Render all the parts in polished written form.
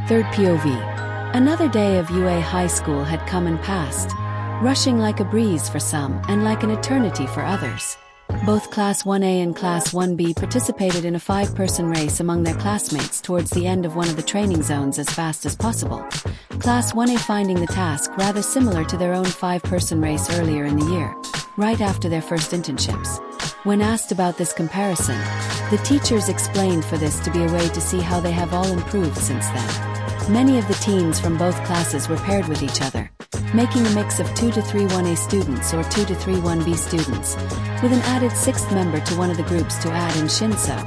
Third POV. Another day of UA High School had come and passed, rushing like a breeze for some and like an eternity for others. Both Class 1A and Class 1B participated in a 5-person race among their classmates towards the end of one of the training zones as fast as possible. Class 1A finding the task rather similar to their own 5-person race earlier in the year, right after their first internships. When asked about this comparison, the teachers explained for this to be a way to see how they have all improved since then. Many of the teens from both classes were paired with each other, making a mix of 2 to 3 1A students or 2 to 3 1B students, with an added 6th member to one of the groups to add in Shinso,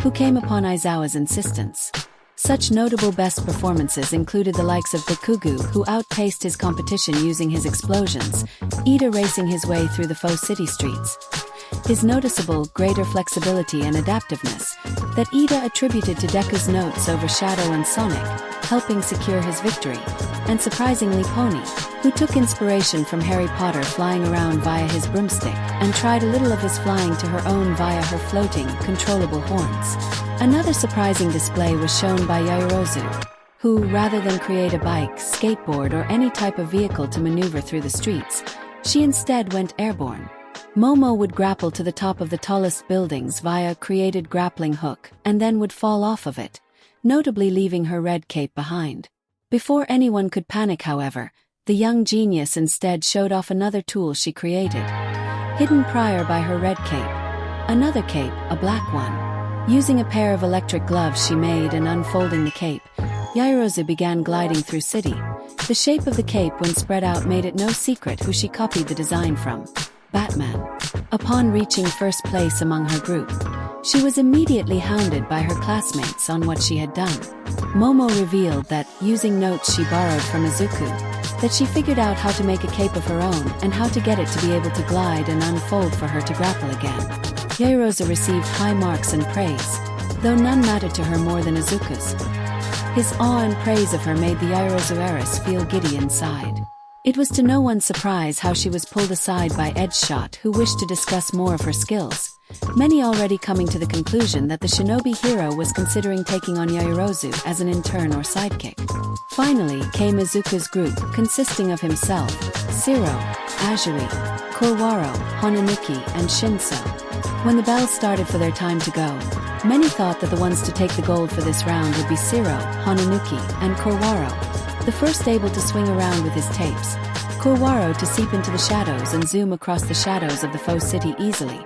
who came upon Aizawa's insistence. Such notable best performances included the likes of Bakugu, who outpaced his competition using his explosions, Ida racing his way through the faux city streets. His noticeable, greater flexibility and adaptiveness, that Ida attributed to Deku's notes over Shadow and Sonic, helping secure his victory, and surprisingly Pony, who took inspiration from Harry Potter flying around via his broomstick, and tried a little of his flying to her own via her floating, controllable horns. Another surprising display was shown by Yaoyorozu, who, rather than create a bike, skateboard or any type of vehicle to maneuver through the streets, she instead went airborne. Momo would grapple to the top of the tallest buildings via a created grappling hook and then would fall off of it, notably leaving her red cape behind. Before anyone could panic, however, the young genius instead showed off another tool she created, hidden prior by her red cape. Another cape, a black one. Using a pair of electric gloves she made and unfolding the cape, Yaoyorozu began gliding through city. The shape of the cape when spread out made it no secret who she copied the design from: Batman. Upon reaching first place among her group, she was immediately hounded by her classmates on what she had done. Momo revealed that, using notes she borrowed from Izuku, that she figured out how to make a cape of her own and how to get it to be able to glide and unfold for her to grapple again. Yaoyorozu received high marks and praise, though none mattered to her more than Izuku's. His awe and praise of her made the Yaoyorozu heiress feel giddy inside. It was to no one's surprise how she was pulled aside by Edgeshot, who wished to discuss more of her skills, many already coming to the conclusion that the shinobi hero was considering taking on Yaoyorozu as an intern or sidekick. Finally came Izuku's group, consisting of himself, Shiro, Azuri, Korwaro, Hananuki, and Shinso. When the bells started for their time to go, many thought that the ones to take the gold for this round would be Shiro, Hananuki, and Korwaro, the first able to swing around with his tapes, Korwaro to seep into the shadows and zoom across the shadows of the faux city easily,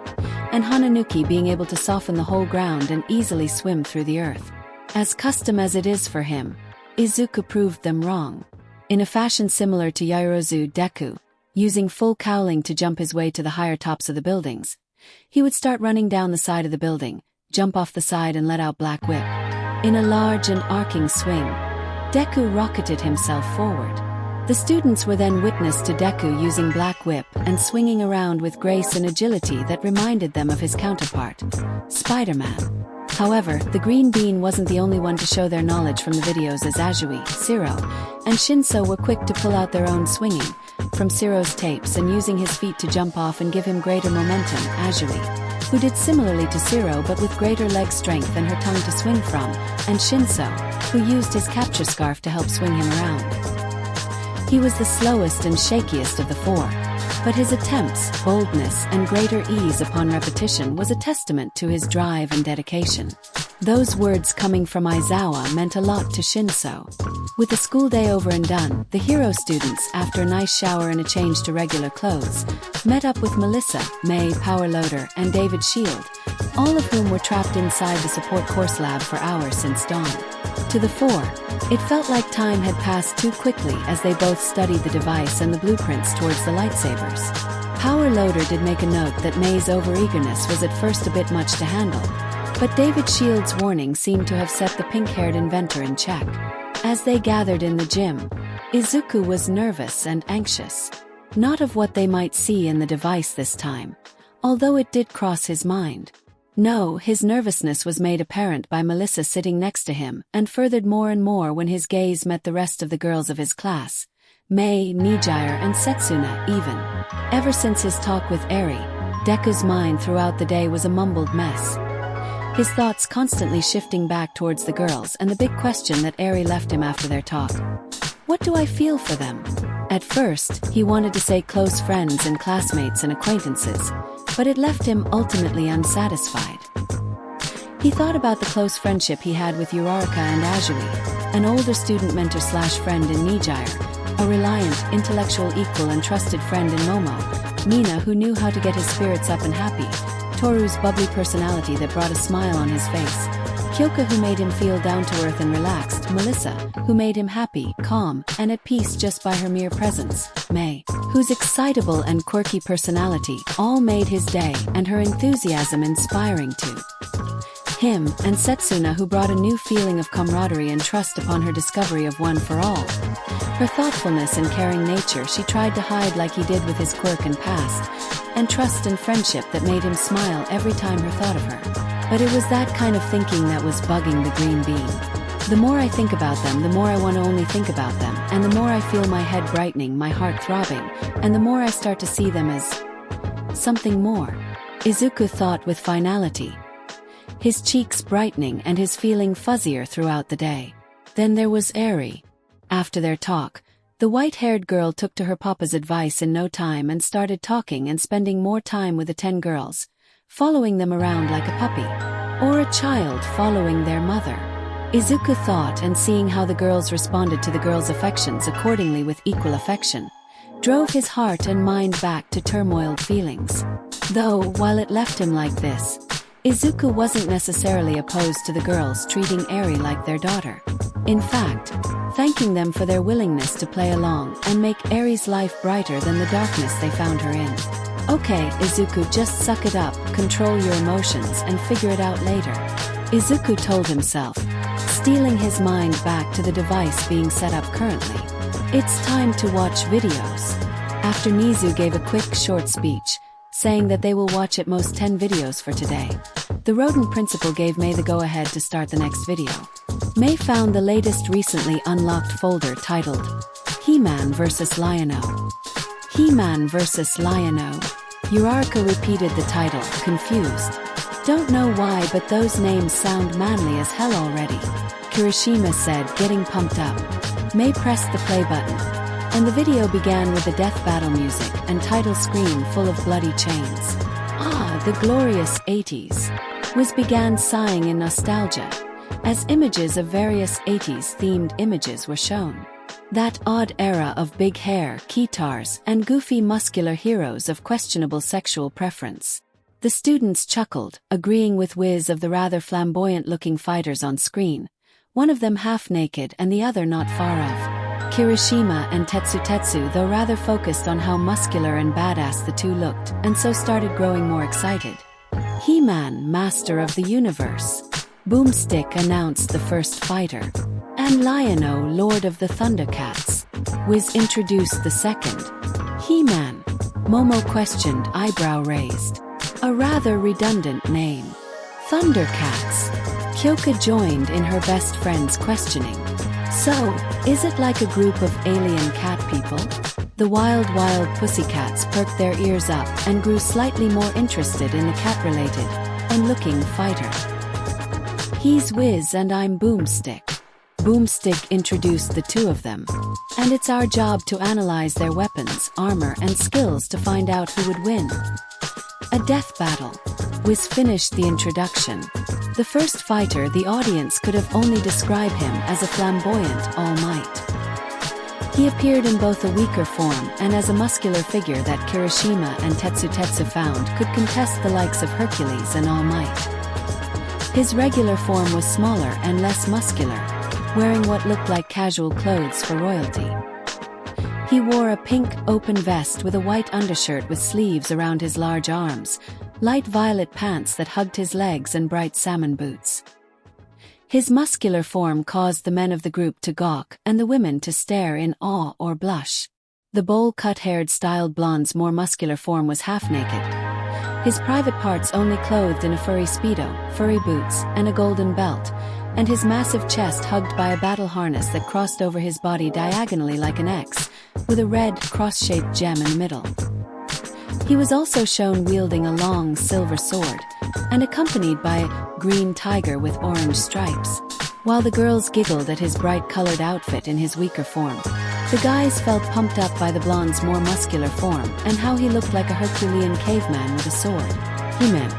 and Hananuki being able to soften the whole ground and easily swim through the earth. As custom as it is for him, Izuku proved them wrong. In a fashion similar to Yaoyorozu Deku, using full cowling to jump his way to the higher tops of the buildings, he would start running down the side of the building, jump off the side and let out Black Whip. In a large and arcing swing, Deku rocketed himself forward. The students were then witness to Deku using Black Whip and swinging around with grace and agility that reminded them of his counterpart, Spider-Man. However, the Green Bean wasn't the only one to show their knowledge from the videos, as Azui, Shiro, and Shinso were quick to pull out their own swinging from Shiro's tapes and using his feet to jump off and give him greater momentum. Azui, who did similarly to Shiro but with greater leg strength and her tongue to swing from, and Shinso, who used his capture scarf to help swing him around. He was the slowest and shakiest of the four, but his attempts, boldness, and greater ease upon repetition was a testament to his drive and dedication. Those words coming from Aizawa meant a lot to Shinso. With the school day over and done, the hero students, after a nice shower and a change to regular clothes, met up with Melissa, May, Powerloader, and David Shield, all of whom were trapped inside the support course lab for hours since dawn. To the four, it felt like time had passed too quickly as they both studied the device and the blueprints towards the lightsabers. Powerloader did make a note that May's overeagerness was at first a bit much to handle, but David Shield's warning seemed to have set the pink-haired inventor in check. As they gathered in the gym, Izuku was nervous and anxious. Not of what they might see in the device this time, although it did cross his mind. No, his nervousness was made apparent by Melissa sitting next to him, and furthered more and more when his gaze met the rest of the girls of his class, May, Nijire, and Setsuna even. Ever since his talk with Eri, Deku's mind throughout the day was a mumbled mess. his thoughts constantly shifting back towards the girls and the big question that Eri left him after their talk. What do I feel for them? At first, he wanted to say close friends and classmates and acquaintances, but it left him ultimately unsatisfied. He thought about the close friendship he had with Uraraka and Azuli, an older student mentor/friend in Nijire, a reliant, intellectual equal and trusted friend in Momo, Mina who knew how to get his spirits up and happy, Toru's bubbly personality that brought a smile on his face, Kyoka who made him feel down-to-earth and relaxed, Melissa, who made him happy, calm, and at peace just by her mere presence, May, whose excitable and quirky personality all made his day and her enthusiasm inspiring to him, and Setsuna who brought a new feeling of camaraderie and trust upon her discovery of One for All. Her thoughtfulness and caring nature she tried to hide like he did with his quirk and past, and trust and friendship that made him smile every time her thought of her. But it was that kind of thinking that was bugging the green bean. The more I think about them, the more I want to only think about them, and the more I feel my head brightening, my heart throbbing, and the more I start to see them as something more. Izuku thought with finality, his cheeks brightening and his feeling fuzzier throughout the day. Then there was Eri. After their talk, the white-haired girl took to her papa's advice in no time and started talking and spending more time with the 10 girls, following them around like a puppy, or a child following their mother. Izuku thought, and seeing how the girls responded to the girls' affections accordingly with equal affection, drove his heart and mind back to turmoiled feelings. Though, while it left him like this, Izuku wasn't necessarily opposed to the girls treating Eri like their daughter. In fact, thanking them for their willingness to play along and make Eri's life brighter than the darkness they found her in. Okay, Izuku, just suck it up, control your emotions and figure it out later, Izuku told himself, stealing his mind back to the device being set up currently. It's time to watch videos. After Nizu gave a quick short speech, saying that they will watch at most 10 videos for today, the rodent principal gave May the go-ahead to start the next video. May found the latest recently unlocked folder titled He-Man vs. Lion-O. He-Man vs. Lion-O. Uraraka repeated the title, confused. Don't know why, but those names sound manly as hell already, Kirishima said, getting pumped up. May pressed the play button, and the video began with the death battle music and title screen full of bloody chains. Ah, the glorious 80s. Wiz began sighing in nostalgia, as images of various 80s-themed images were shown. That odd era of big hair, guitars, and goofy muscular heroes of questionable sexual preference. The students chuckled, agreeing with Wiz of the rather flamboyant-looking fighters on screen, one of them half-naked and the other not far off. Kirishima and Tetsu, though rather focused on how muscular and badass the two looked, and so started growing more excited. He-Man, Master of the Universe. Boomstick announced the first fighter. And Lion-O, Lord of the Thundercats. Wiz introduced the second. He-Man. Momo questioned, eyebrow raised. A rather redundant name. Thundercats. Kyoka joined in her best friend's questioning. So, is it like a group of alien cat people? The wild pussycats perked their ears up and grew slightly more interested in the cat-related and looking fighter. He's Wiz and I'm Boomstick. Boomstick introduced the two of them. And it's our job to analyze their weapons, armor, and skills to find out who would win. A death battle. Wiz finished the introduction. The first fighter, the audience could have only described him as a flamboyant All Might. He appeared in both a weaker form and as a muscular figure that Kirishima and Tetsu found could contest the likes of Hercules and All Might. His regular form was smaller and less muscular, wearing what looked like casual clothes for royalty. He wore a pink, open vest with a white undershirt with sleeves around his large arms, light violet pants that hugged his legs and bright salmon boots. His muscular form caused the men of the group to gawk and the women to stare in awe or blush. The bowl-cut-haired styled blonde's more muscular form was half-naked. His private parts only clothed in a furry speedo, furry boots, and a golden belt, and his massive chest hugged by a battle harness that crossed over his body diagonally like an X, with a red, cross-shaped gem in the middle. He was also shown wielding a long silver sword, and accompanied by a green tiger with orange stripes. While the girls giggled at his bright-colored outfit in his weaker form, the guys felt pumped up by the blonde's more muscular form and how he looked like a Herculean caveman with a sword. He-Man.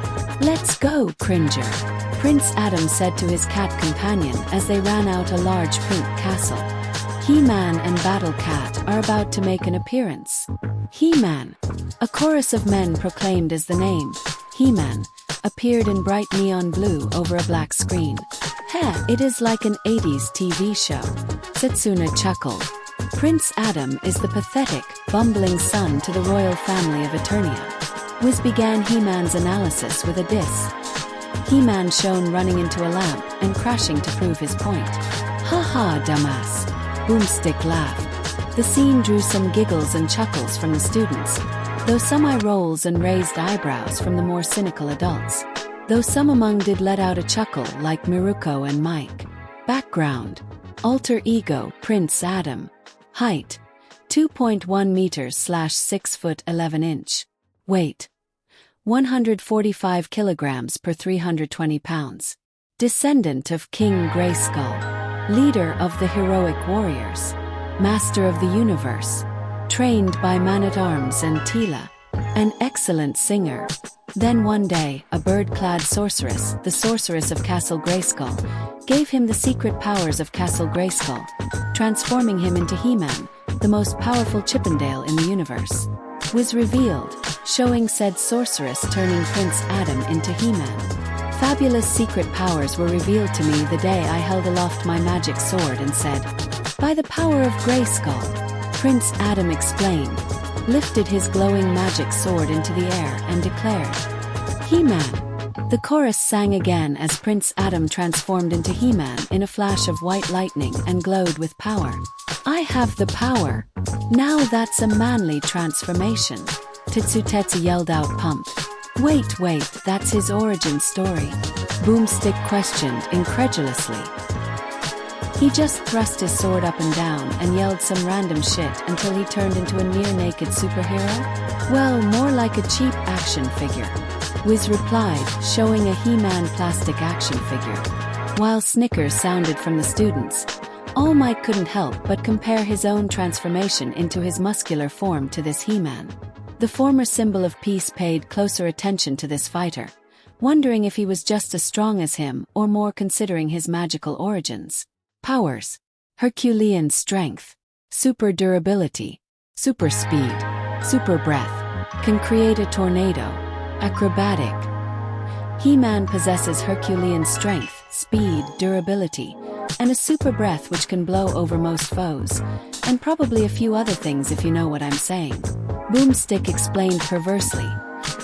"Let's go, Cringer," Prince Adam said to his cat companion as they ran out a large pink castle. He-Man and Battle Cat are about to make an appearance. He-Man. A chorus of men proclaimed as the name, He-Man, appeared in bright neon blue over a black screen. "Heh, it is like an 80s TV show." Setsuna chuckled. Prince Adam is the pathetic, bumbling son to the royal family of Eternia. Wiz began He-Man's analysis with a diss. He-Man shown running into a lamp and crashing to prove his point. "Ha ha, dumbass." Boomstick laughed. The scene drew some giggles and chuckles from the students, though some eye rolls and raised eyebrows from the more cynical adults. Though some among did let out a chuckle like Miruko and Mike. Background. Alter ego Prince Adam. Height. 2.1 meters / 6 foot 11 inch. Weight. 145 kilograms per 320 pounds. Descendant of King Grayskull. Leader of the heroic warriors. Master of the universe. Trained by Man-at-Arms and Tila. An excellent singer. Then one day, a bird-clad sorceress, the sorceress of Castle Grayskull, gave him the secret powers of Castle Grayskull, transforming him into He-Man, the most powerful Chippendale in the universe. Was revealed, showing said sorceress turning Prince Adam into He-Man. Fabulous secret powers were revealed to me the day I held aloft my magic sword and said, "By the power of Grayskull," Prince Adam explained, lifted his glowing magic sword into the air and declared, "He-Man." The chorus sang again as Prince Adam transformed into He-Man in a flash of white lightning and glowed with power. "I have the power. Now that's a manly transformation," Tetsutetsu yelled out pumped. Wait, that's his origin story?" Boomstick questioned incredulously. He just thrust his sword up and down and yelled some random shit until he turned into a near-naked superhero? "Well, more like a cheap action figure," Wiz replied, showing a He-Man plastic action figure. While snickers sounded from the students, All Might couldn't help but compare his own transformation into his muscular form to this He-Man. The former symbol of peace paid closer attention to this fighter, wondering if he was just as strong as him or more considering his magical origins. Powers. Herculean strength. Super durability. Super speed. Super breath. Can create a tornado. Acrobatic. He-Man possesses Herculean strength, speed, durability, and a super breath which can blow over most foes, and probably a few other things if you know what I'm saying. Boomstick explained perversely,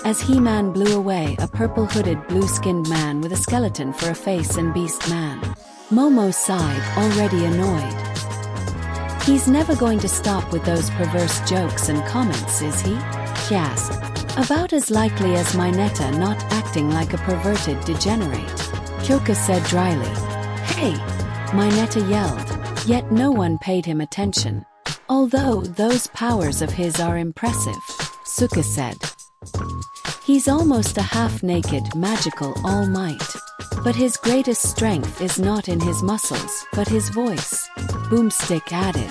as He-Man blew away a purple-hooded, blue-skinned man with a skeleton for a face and beast man. Momo sighed, already annoyed. "He's never going to stop with those perverse jokes and comments, is he?" she asked. "About as likely as Mineta not acting like a perverted degenerate," Kyoka said dryly. "Hey!" Mineta yelled, yet no one paid him attention. "Although those powers of his are impressive," Suka said. "He's almost a half-naked, magical All Might. But his greatest strength is not in his muscles, but his voice," Boomstick added.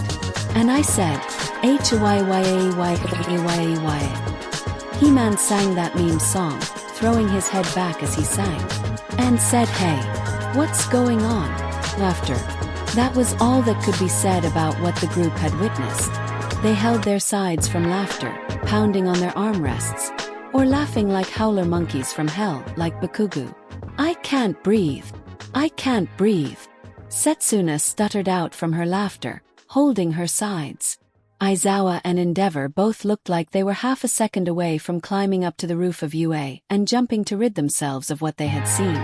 "And I said, H-Y-Y-A-Y-A-Y-A-Y." He-Man sang that meme song, throwing his head back as he sang, and said, "Hey, what's going on?" Laughter. That was all that could be said about what the group had witnessed. They held their sides from laughter, pounding on their armrests, or laughing like howler monkeys from hell, like Bakugu. "I can't breathe. I can't breathe." Setsuna stuttered out from her laughter, holding her sides. Aizawa and Endeavor both looked like they were half a second away from climbing up to the roof of UA and jumping to rid themselves of what they had seen,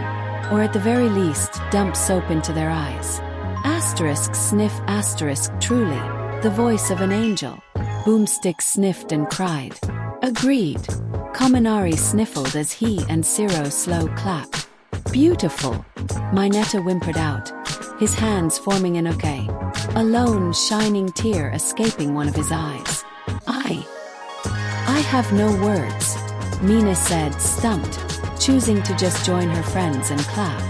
or at the very least, dump soap into their eyes. Asterisk sniff asterisk truly, the voice of an angel. Boomstick sniffed and cried. Agreed. Kaminari sniffled as he and Zero slow clapped. Beautiful. Mineta whimpered out, his hands forming an okay, a lone shining tear escaping one of his eyes. I have no words, Mina said, stumped. choosing to just join her friends and clap.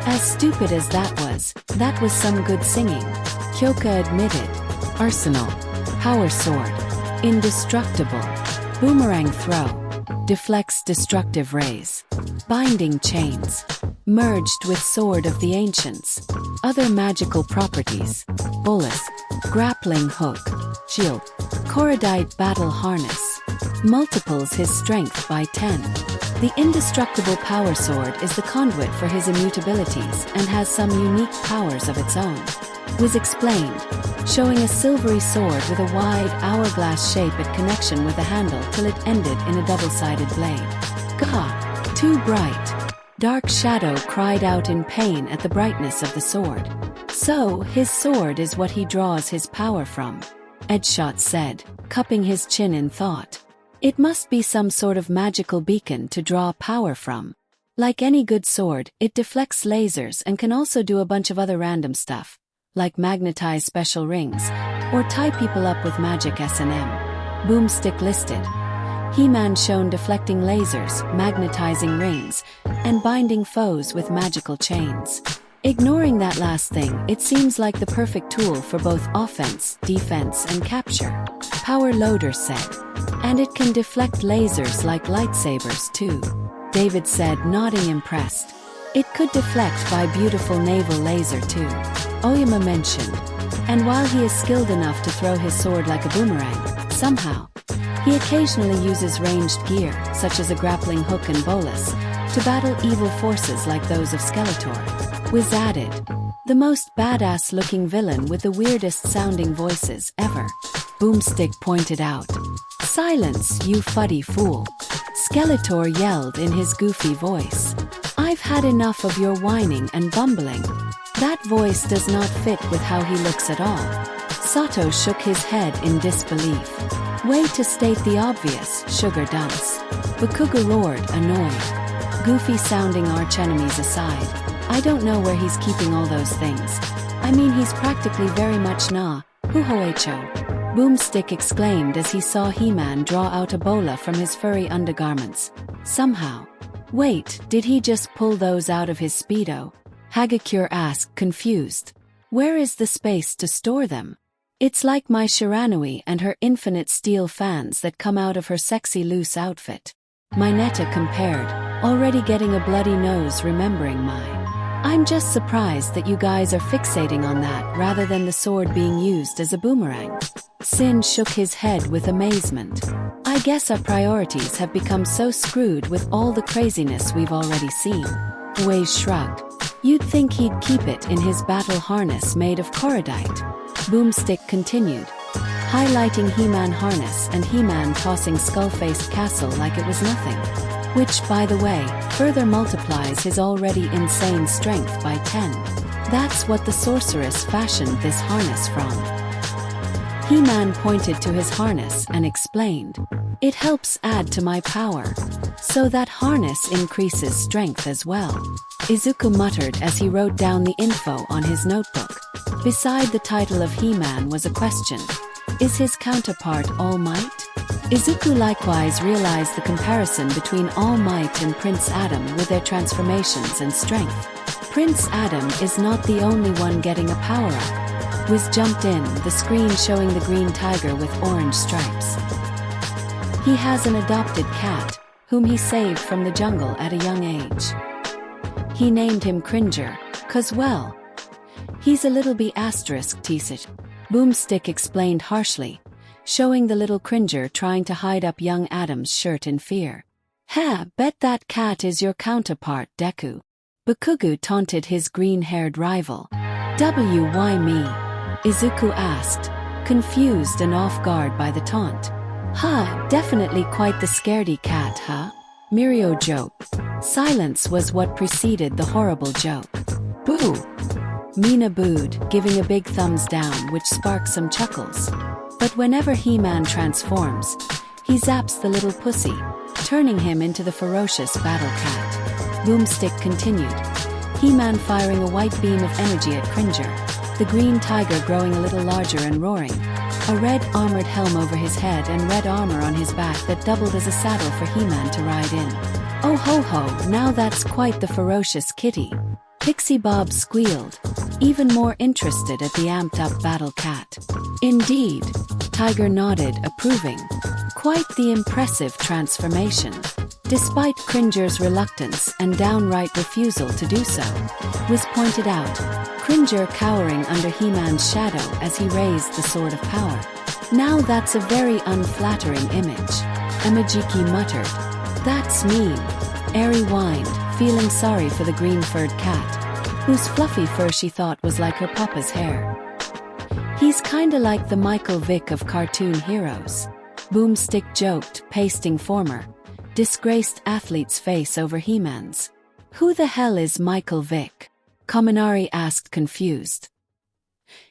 As stupid as that was some good singing, Kyoka admitted. Arsenal. Power sword. Indestructible. Boomerang throw. Deflects destructive rays. Binding chains. Merged with sword of the ancients. Other magical properties. Bolus. Grappling hook. Shield. Korodite battle harness. Multiples his strength by 10. The indestructible power sword is the conduit for his immutabilities and has some unique powers of its own. Was explained, showing a silvery sword with a wide hourglass shape at connection with the handle till it ended in a double-sided blade. Gah! Too bright. Dark Shadow cried out in pain at the brightness of the sword. So, his sword is what he draws his power from, Edshot said, cupping his chin in thought. It must be some sort of magical beacon to draw power from. Like any good sword, it deflects lasers and can also do a bunch of other random stuff, like magnetize special rings, or tie people up with magic S&M. Boomstick listed. He-Man shown deflecting lasers, magnetizing rings, and binding foes with magical chains. Ignoring that last thing, it seems like the perfect tool for both offense, defense, and capture. Power Loader said. And it can deflect lasers like lightsabers too, David said, nodding impressed. It could deflect by beautiful naval laser too, Oyama mentioned. And while he is skilled enough to throw his sword like a boomerang, somehow, he occasionally uses ranged gear, such as a grappling hook and bolus, to battle evil forces like those of Skeletor. Was added. The most badass-looking villain with the weirdest-sounding voices ever, Boomstick pointed out. Silence, you fuddy fool. Skeletor yelled in his goofy voice. I've had enough of your whining and bumbling. That voice does not fit with how he looks at all. Sato shook his head in disbelief. Way to state the obvious, sugar dunce. Bakuga roared, annoyed. Goofy-sounding archenemies aside, I don't know where he's keeping all those things. I mean, he's practically very much Huhoecho. Boomstick exclaimed as he saw He-Man draw out a bola from his furry undergarments. Somehow. Wait, did he just pull those out of his Speedo? Hagakure asked, confused. Where is the space to store them? It's like my Shiranui and her infinite steel fans that come out of her sexy loose outfit. Mineta compared, already getting a bloody nose remembering mine. I'm just surprised that you guys are fixating on that rather than the sword being used as a boomerang. Sin shook his head with amazement. I guess our priorities have become so screwed with all the craziness we've already seen. Wei shrugged. You'd think he'd keep it in his battle harness made of korodite. Boomstick continued, highlighting He-Man harness and He-Man tossing skull-faced castle like it was nothing. Which, by the way, further multiplies his already insane strength by 10. That's what the sorceress fashioned this harness from. He-Man pointed to his harness and explained, it helps add to my power. So that harness increases strength as well. Izuku muttered as he wrote down the info on his notebook. Beside the title of He-Man was a question. Is his counterpart All Might? Izuku likewise realized the comparison between All Might and Prince Adam with their transformations and strength. Prince Adam is not the only one getting a power-up. Wiz jumped in, the screen showing the green tiger with orange stripes. He has an adopted cat, whom he saved from the jungle at a young age. He named him Cringer, 'cause well, he's a little bee asterisk teasage. Boomstick explained harshly, showing the little Cringer trying to hide up young Adam's shirt in fear. Ha, bet that cat is your counterpart, Deku. Bakugu taunted his green-haired rival. Why me? Izuku asked, confused and off guard by the taunt. Ha, definitely quite the scaredy cat, huh? Mirio joked. Silence was what preceded the horrible joke. Boo! Mina booed, giving a big thumbs down which sparked some chuckles. But whenever He-Man transforms, he zaps the little pussy, turning him into the ferocious battle cat. Boomstick continued, He-Man firing a white beam of energy at Cringer, the green tiger growing a little larger and roaring. a red armored helm over his head and red armor on his back that doubled as a saddle for He-Man to ride in. Oh ho ho, now that's quite the ferocious kitty. Pixie Bob squealed, even more interested at the amped-up Battle Cat. Indeed, Tiger nodded, approving. Quite the impressive transformation. Despite Cringer's reluctance and downright refusal to do so, was pointed out, Cringer cowering under He-Man's shadow as he raised the Sword of Power. Now that's a very unflattering image, Emajiki muttered. That's mean. Eri whined, feeling sorry for the green-furred cat, whose fluffy fur she thought was like her papa's hair. He's kinda like the Michael Vick of cartoon heroes. Boomstick joked, pasting former disgraced athlete's face over He-Man's. Who the hell is Michael Vick? Kaminari asked, confused.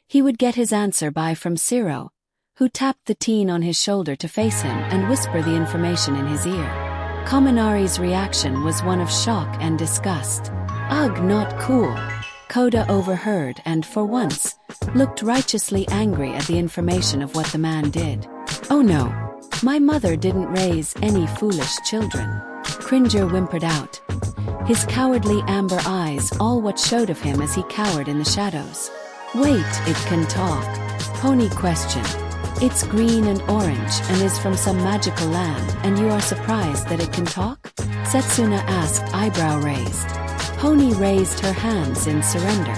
He would get his answer by from Zero, who tapped the teen on his shoulder to face him and whisper the information in his ear. Kaminari's reaction was one of shock and disgust. Ugh, not cool. Koda overheard and, for once, looked righteously angry at the information of what the man did. Oh no. My mother didn't raise any foolish children. Cringer whimpered out, his cowardly amber eyes all what showed of him as he cowered in the shadows. Wait, it can talk? Pony questioned. It's green and orange and is from some magical land, and you are surprised that it can talk? Setsuna asked, eyebrow raised. Pony raised her hands in surrender.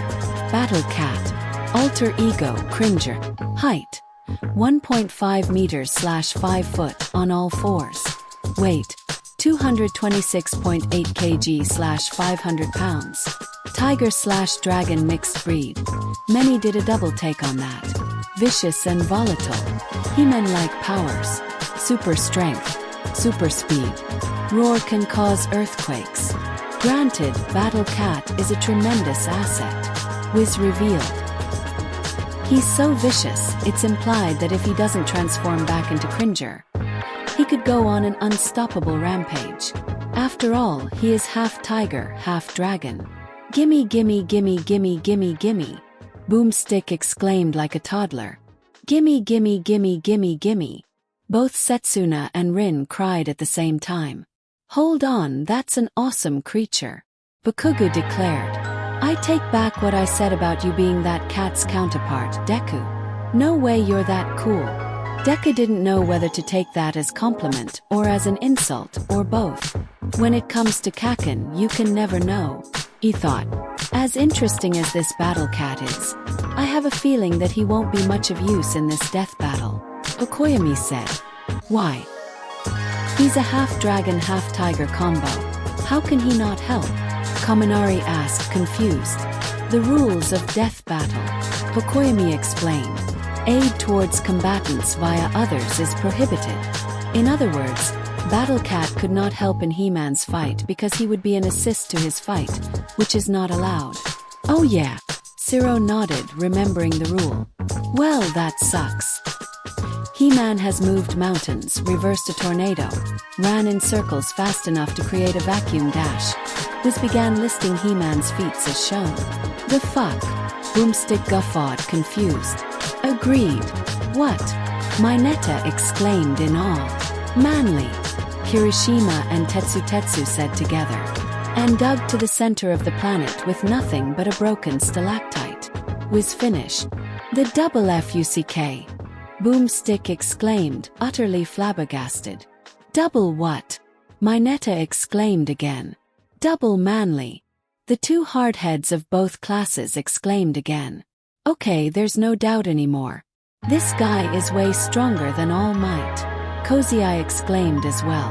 Battle Cat. Alter ego, Cringer. Height. 1.5 meters / 5 foot on all fours. Weight. 226.8 kg / 500 pounds. Tiger / dragon mixed breed. Many did a double take on that. Vicious and volatile. He-Man-like powers. Super strength. Super speed. Roar can cause earthquakes. Granted, Battle Cat is a tremendous asset. Wiz revealed. He's so vicious, it's implied that if he doesn't transform back into Cringer, he could go on an unstoppable rampage. After all, he is half tiger, half dragon. Gimme gimme gimme gimme gimme gimme. Boomstick exclaimed like a toddler. Gimme gimme gimme gimme gimme. Both Setsuna and Rin cried at the same time. Hold on, that's an awesome creature. Bakugo declared. I take back what I said about you being that cat's counterpart, Deku. No way you're that cool. Deku didn't know whether to take that as compliment or as an insult or both. When it comes to Kaken, you can never know, he thought. As interesting as this Battle Cat is, I have a feeling that he won't be much of use in this death battle. Okoyami said. Why? He's a half-dragon, half-tiger combo. How can he not help? Kaminari asked, confused. The rules of death battle. Okoyami explained. Aid towards combatants via others is prohibited. In other words, Battle Cat could not help in He-Man's fight because he would be an assist to his fight, which is not allowed. Oh yeah. Zero nodded, remembering the rule. Well, that sucks. He-Man has moved mountains, reversed a tornado, ran in circles fast enough to create a vacuum dash. Wiz began listing He-Man's feats as shown. The fuck? Boomstick guffawed, confused. Agreed. What? Mineta exclaimed in awe. Manly. Kirishima and Tetsu said together. And dug to the center of the planet with nothing but a broken stalactite. Wiz finished. The double FUCK. Boomstick exclaimed, utterly flabbergasted. Double what? Mineta exclaimed again. Double manly. The two hardheads of both classes exclaimed again. Okay, there's no doubt anymore. This guy is way stronger than All Might. Cozy Eye exclaimed as well.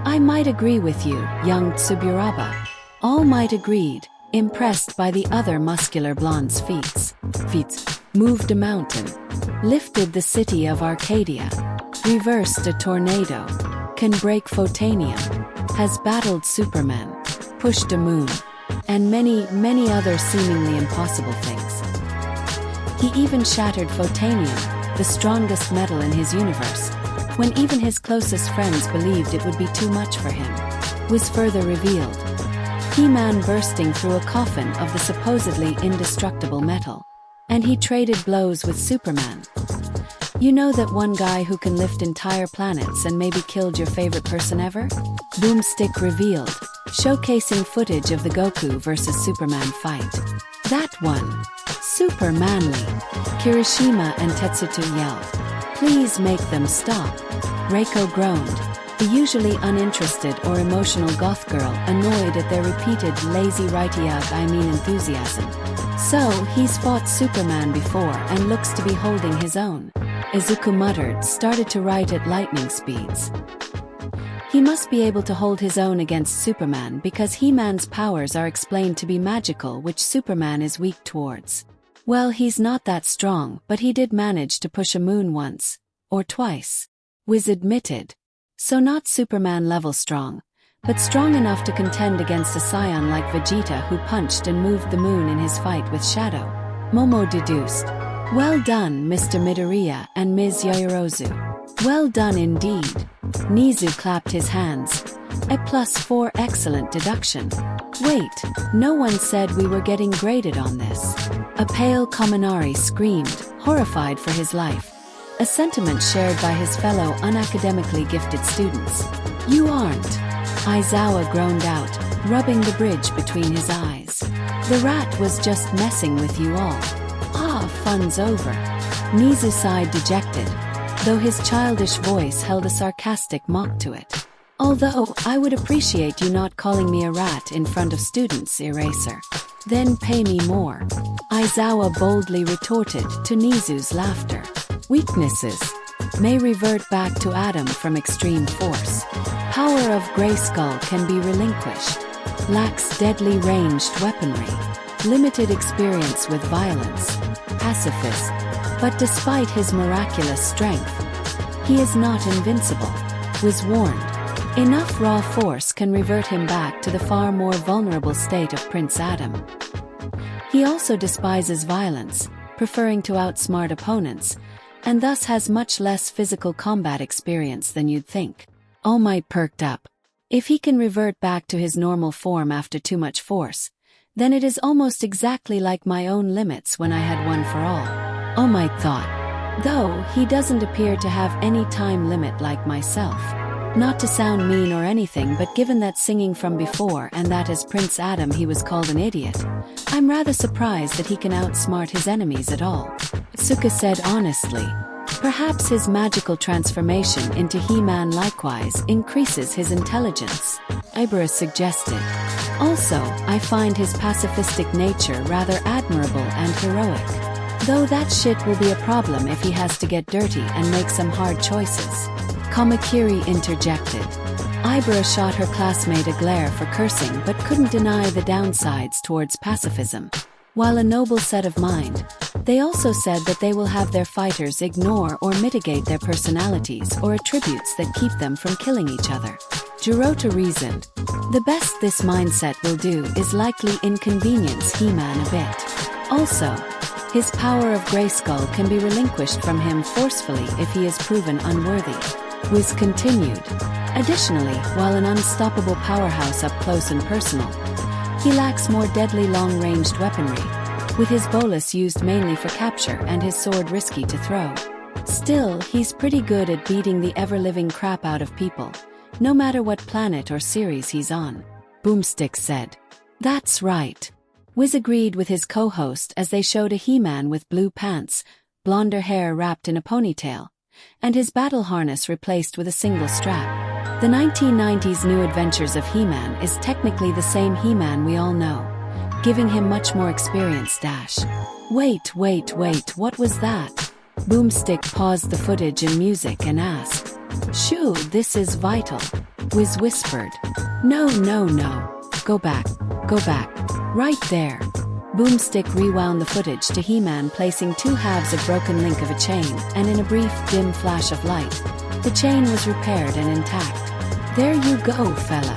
I might agree with you, young Tsuburaba. All Might agreed, impressed by the other muscular blonde's feats. Moved a mountain. Lifted the city of Arcadia. Reversed a tornado. Can break photanium. Has battled Superman. Pushed a moon. And many, many other seemingly impossible things. He even shattered photanium, the strongest metal in his universe, when even his closest friends believed it would be too much for him. Was further revealed. He-Man bursting through a coffin of the supposedly indestructible metal. And he traded blows with Superman. You know that one guy who can lift entire planets and maybe killed your favorite person ever? Boomstick revealed, showcasing footage of the Goku vs Superman fight. That one. Super manly. Kirishima and Tetsuto yelled. Please make them stop. Reiko groaned, the usually uninterested or emotional goth girl annoyed at their repeated lazy enthusiasm. So, he's fought Superman before and looks to be holding his own. Izuku muttered, started to write at lightning speeds. He must be able to hold his own against Superman because He-Man's powers are explained to be magical, which Superman is weak towards. Well, he's not that strong, but he did manage to push a moon once. Or twice. Wiz admitted. So not Superman level strong, but strong enough to contend against a scion like Vegeta who punched and moved the moon in his fight with Shadow. Momo deduced. Well done, Mr. Midoriya and Ms. Yaoyorozu. Well done indeed. Nizu clapped his hands. A +4 excellent deduction. Wait, no one said we were getting graded on this. A pale Kaminari screamed, horrified for his life. A sentiment shared by his fellow unacademically gifted students. You aren't. Aizawa groaned out, rubbing the bridge between his eyes. The rat was just messing with you all. Ah, fun's over. Nizu sighed dejected, though his childish voice held a sarcastic mock to it. Although, I would appreciate you not calling me a rat in front of students, Eraser. Then pay me more. Aizawa boldly retorted to Nizu's laughter. Weaknesses may revert back to Adam from extreme force. Power of Grayskull can be relinquished. Lacks deadly ranged weaponry. Limited experience with violence. Pacifist. But despite his miraculous strength, he is not invincible. Was warned. Enough raw force can revert him back to the far more vulnerable state of Prince Adam. He also despises violence, preferring to outsmart opponents, and thus has much less physical combat experience than you'd think. All Might perked up. If he can revert back to his normal form after too much force, then it is almost exactly like my own limits when I had one for all. All Might thought. Though, he doesn't appear to have any time limit like myself. Not to sound mean or anything, but given that singing from before and that as Prince Adam he was called an idiot, I'm rather surprised that he can outsmart his enemies at all. Suka said honestly. Perhaps his magical transformation into He-Man likewise increases his intelligence. Ibera suggested. Also, I find his pacifistic nature rather admirable and heroic. Though that shit will be a problem if he has to get dirty and make some hard choices. Kamakiri interjected. Ibera shot her classmate a glare for cursing but couldn't deny the downsides towards pacifism. While a noble set of mind, they also said that they will have their fighters ignore or mitigate their personalities or attributes that keep them from killing each other. Jirota reasoned. The best this mindset will do is likely inconvenience He-Man a bit. Also, his power of Grayskull can be relinquished from him forcefully if he is proven unworthy. Wiz continued. Additionally, while an unstoppable powerhouse up close and personal, he lacks more deadly long-ranged weaponry, with his bolus used mainly for capture and his sword risky to throw. Still, he's pretty good at beating the ever-living crap out of people, no matter what planet or series he's on. Boomstick said. That's right. Wiz agreed with his co-host as they showed a He-Man with blue pants, blonder hair wrapped in a ponytail, and his battle harness replaced with a single strap. The 1990s New Adventures of He-Man is technically the same He-Man we all know, giving him much more experience. Wait, what was that? Boomstick paused the footage and music and asked. Shoo, this is vital. Wiz whispered. No. Go back. Right there. Boomstick rewound the footage to He-Man placing two halves of broken link of a chain, and in a brief, dim flash of light, the chain was repaired and intact. There you go, fella.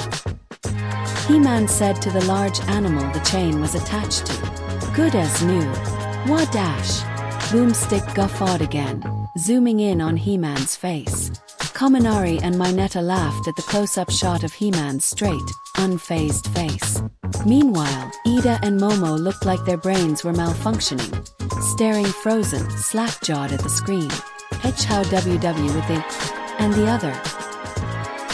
He-Man said to the large animal the chain was attached to. Good as new. What dash? Boomstick guffawed again, zooming in on He-Man's face. Kaminari and Mineta laughed at the close-up shot of He-Man's straight, unfazed face. Meanwhile, Ida and Momo looked like their brains were malfunctioning, staring frozen, slack-jawed at the screen. How WW with the and the other.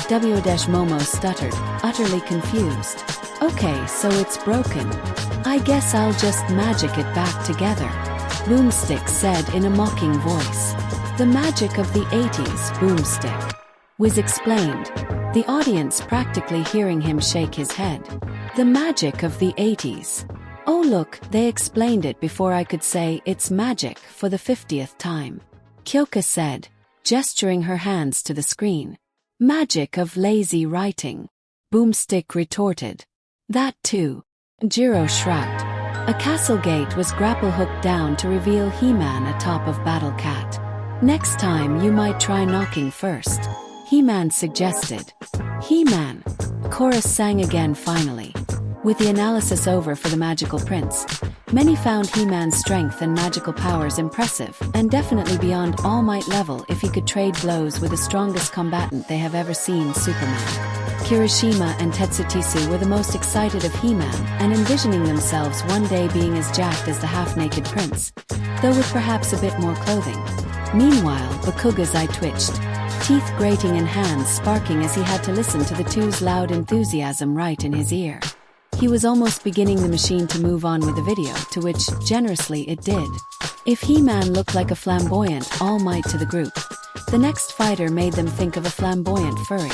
Momo stuttered, utterly confused. Okay, so it's broken. I guess I'll just magic it back together. Boomstick said in a mocking voice. The magic of the 80s, Boomstick. Wiz explained, the audience practically hearing him shake his head. The magic of the 80s. Oh look, they explained it before I could say it's magic for the 50th time. Kyoka said, gesturing her hands to the screen. Magic of lazy writing. Boomstick retorted. That too. Jiro shrugged. A castle gate was grapple-hooked down to reveal He-Man atop of Battle Cat. Next time you might try knocking first. He-Man suggested. He-Man. Chorus sang again finally. With the analysis over for the magical prince, many found He-Man's strength and magical powers impressive, and definitely beyond All Might level if he could trade blows with the strongest combatant they have ever seen, Superman. Kirishima and Tetsutsu were the most excited of He-Man and envisioning themselves one day being as jacked as the half-naked prince, though with perhaps a bit more clothing. Meanwhile, Bakuga's eye twitched, teeth grating and hands sparking as he had to listen to the two's loud enthusiasm right in his ear. He was almost beginning the machine to move on with the video, to which, generously, it did. If He-Man looked like a flamboyant All Might to the group, the next fighter made them think of a flamboyant furry.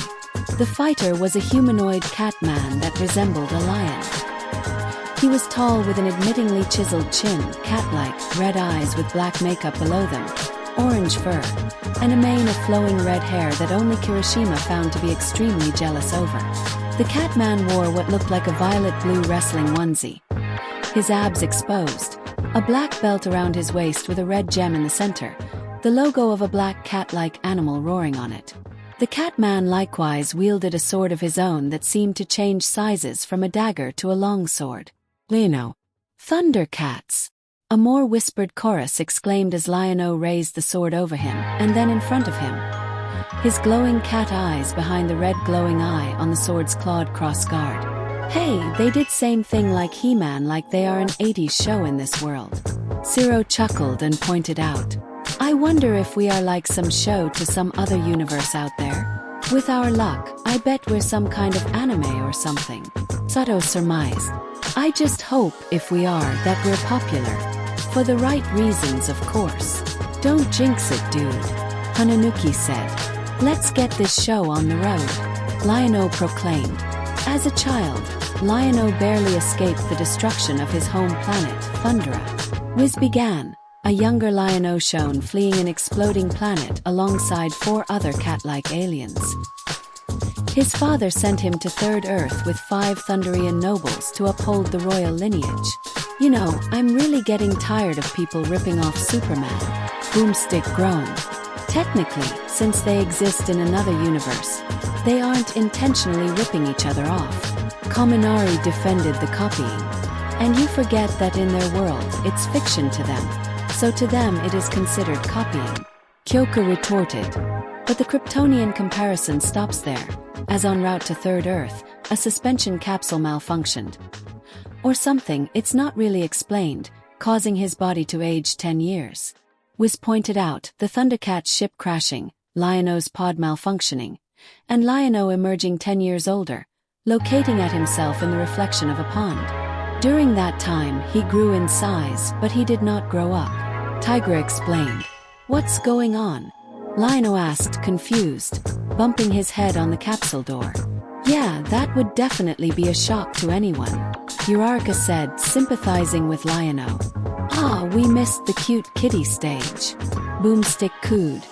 The fighter was a humanoid cat man that resembled a lion. He was tall with an admittingly chiseled chin, cat-like, red eyes with black makeup below them, orange fur, and a mane of flowing red hair that only Kirishima found to be extremely jealous over. The Catman wore what looked like a violet-blue wrestling onesie. His abs exposed, a black belt around his waist with a red gem in the center, the logo of a black cat-like animal roaring on it. The Catman likewise wielded a sword of his own that seemed to change sizes from a dagger to a longsword. Lion-O. Thundercats! A more whispered chorus exclaimed as Lion-O raised the sword over him, and then in front of him. His glowing cat eyes behind the red glowing eye on the sword's clawed cross-guard. Hey, they did same thing like He-Man, like they are an 80s show in this world. Zero chuckled and pointed out. I wonder if we are like some show to some other universe out there. With our luck, I bet we're some kind of anime or something. Sato surmised. I just hope, if we are, that we're popular. For the right reasons, of course. Don't jinx it, dude. Hananuki said. Let's get this show on the road. Lion-O proclaimed. As a child, Lion-O barely escaped the destruction of his home planet, Thundera. Wiz began. A younger Lion-O shown fleeing an exploding planet alongside 4 other cat-like aliens. His father sent him to Third Earth with 5 Thunderian nobles to uphold the royal lineage. You know, I'm really getting tired of people ripping off Superman. Boomstick groaned. Technically, since they exist in another universe, they aren't intentionally ripping each other off. Kaminari defended the copying. And you forget that in their world, it's fiction to them. So to them it is considered copying. Kyoka retorted. But the Kryptonian comparison stops there, as en route to Third Earth, a suspension capsule malfunctioned. Or something, it's not really explained, causing his body to age 10 years. Wiz pointed out the Thundercat ship crashing, Lion-O's pod malfunctioning, and Lion-O emerging 10 years older, locating at himself in the reflection of a pond. During that time, he grew in size, but he did not grow up. Tigra explained. What's going on? Lion-O asked, confused, bumping his head on the capsule door. Yeah, that would definitely be a shock to anyone, Uraraka said, sympathizing with Lion-O. Ah, we missed the cute kitty stage. Boomstick cooed.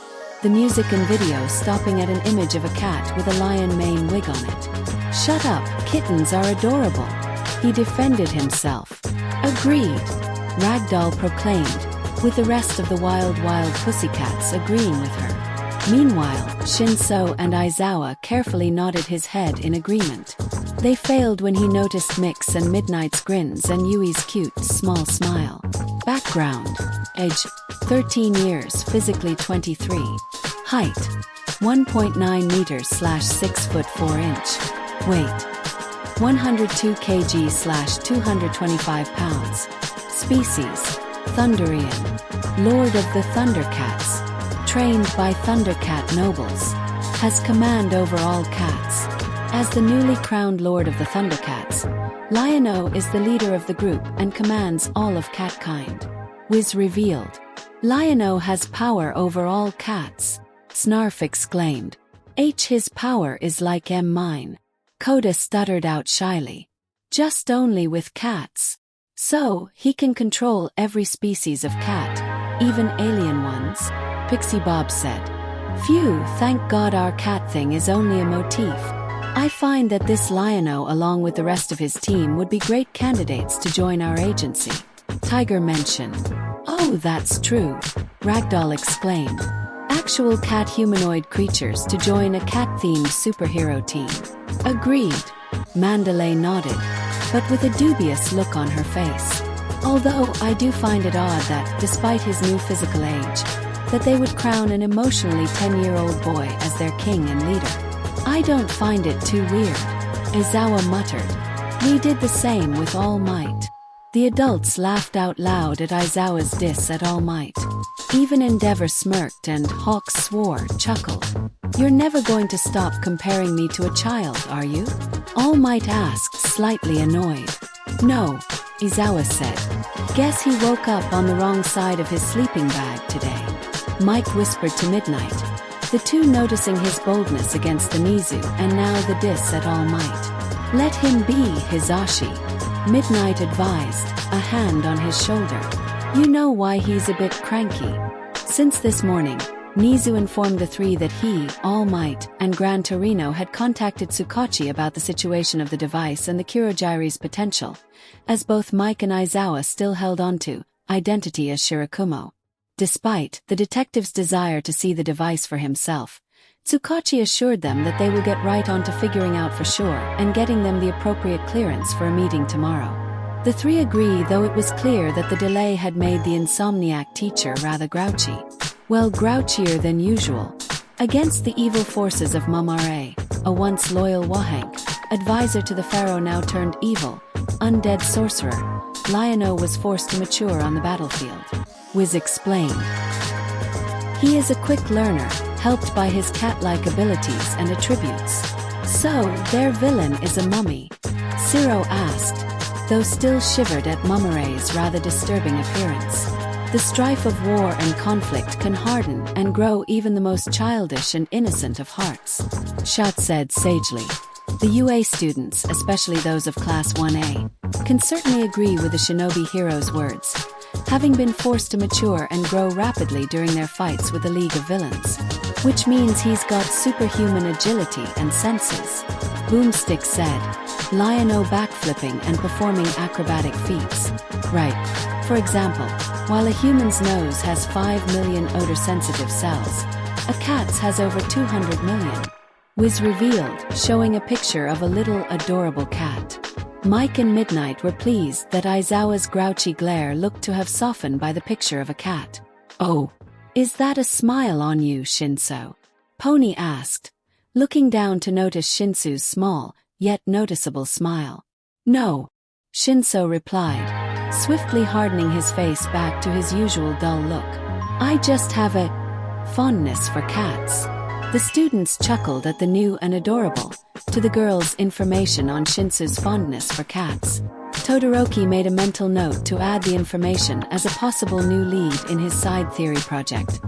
The music and video stopping at an image of a cat with a lion mane wig on it. Shut up, kittens are adorable. He defended himself. Agreed. Ragdoll proclaimed, with the rest of the wild pussycats agreeing with her. Meanwhile, Shinso and Aizawa carefully nodded his head in agreement. They failed when he noticed Mix and Midnight's grins and Yui's cute, small smile. Background. Age, 13 years, physically 23. Height, 1.9 meters / 6 foot 4 inch. Weight, 102 kg / 225 pounds. Species, Thunderian. Lord of the Thundercats. trained by Thundercat nobles, has command over all cats. As the newly crowned Lord of the Thundercats, Lion-O is the leader of the group and commands all of catkind. Wiz revealed. Lion-O has power over all cats, Snarf exclaimed. His power is like mine. Coda stuttered out shyly. Just only with cats. So, he can control every species of cat, even alien ones, Pixie Bob said. Phew, thank God our cat thing is only a motif. I find that this Lion-O along with the rest of his team would be great candidates to join our agency, Tiger mentioned. Oh, that's true, Ragdoll exclaimed. Actual cat humanoid creatures to join a cat-themed superhero team. Agreed, Mandalay nodded, but with a dubious look on her face. Although I do find it odd that, despite his new physical age, that they would crown an emotionally 10-year-old boy as their king and leader. I don't find it too weird, Izawa muttered. We did the same with All Might. The adults laughed out loud at Izawa's diss at All Might. Even Endeavor smirked and Hawk swore, chuckled. You're never going to stop comparing me to a child, are you? All Might asked, slightly annoyed. No, Izawa said. Guess he woke up on the wrong side of his sleeping bag today. Mike whispered to Midnight, the two noticing his boldness against the Nizu and now the diss at All Might. Let him be, Hizashi, Midnight advised, a hand on his shoulder. You know why he's a bit cranky. Since this morning, Nizu informed the three that he, All Might, and Gran Torino had contacted Tsukachi about the situation of the device and the Kirogiri's potential, as both Mike and Izawa still held onto identity as Shirakumo. Despite the detective's desire to see the device for himself, Tsukachi assured them that they will get right on to figuring out for sure and getting them the appropriate clearance for a meeting tomorrow. The three agree, though it was clear that the delay had made the insomniac teacher rather grouchy. Well, grouchier than usual. Against the evil forces of Mamare, a once loyal Wahank, advisor to the pharaoh now turned evil, undead sorcerer, Lion-O was forced to mature on the battlefield. Wiz explained. He is a quick learner, helped by his cat-like abilities and attributes. So, their villain is a mummy? Ciro asked, though still shivered at Mamare's rather disturbing appearance. The strife of war and conflict can harden and grow even the most childish and innocent of hearts, Shot said sagely. The UA students, especially those of Class 1A, can certainly agree with the shinobi hero's words, having been forced to mature and grow rapidly during their fights with the League of Villains, which means he's got superhuman agility and senses. Boomstick said, Lion-O backflipping and performing acrobatic feats. Right. For example, while a human's nose has 5 million odor-sensitive cells, a cat's has over 200 million. Wiz revealed, showing a picture of a little adorable cat. Mike and Midnight were pleased that Izawa's grouchy glare looked to have softened by the picture of a cat. Oh, is that a smile on you, Shinso? Pony asked, looking down to notice Shinsu's small, yet noticeable smile. No, Shinso replied, swiftly hardening his face back to his usual dull look. I just have a fondness for cats. The students chuckled at the new and adorable, to the girls' information on Shinsu's fondness for cats. Todoroki made a mental note to add the information as a possible new lead in his side theory project.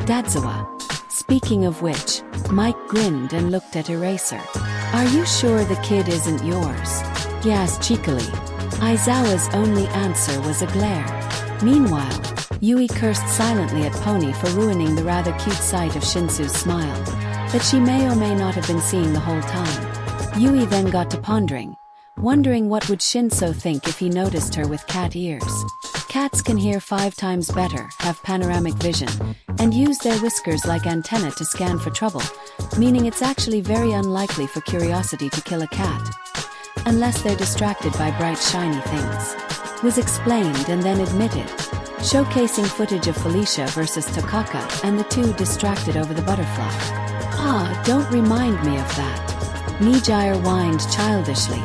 Dadzawa. Speaking of which, Mike grinned and looked at Eraser. Are you sure the kid isn't yours? He asked cheekily. Izawa's only answer was a glare. Meanwhile, Yui cursed silently at Pony for ruining the rather cute sight of Shinsu's smile, that she may or may not have been seeing the whole time. Yui then got to pondering, wondering what would Shinso think if he noticed her with cat ears. Cats can hear 5 times better, have panoramic vision, and use their whiskers like antennae to scan for trouble, meaning it's actually very unlikely for curiosity to kill a cat, unless they're distracted by bright shiny things. Was explained and then admitted, showcasing footage of Felicia versus Takaka and the two distracted over the butterfly. Ah, don't remind me of that. Nijire whined childishly,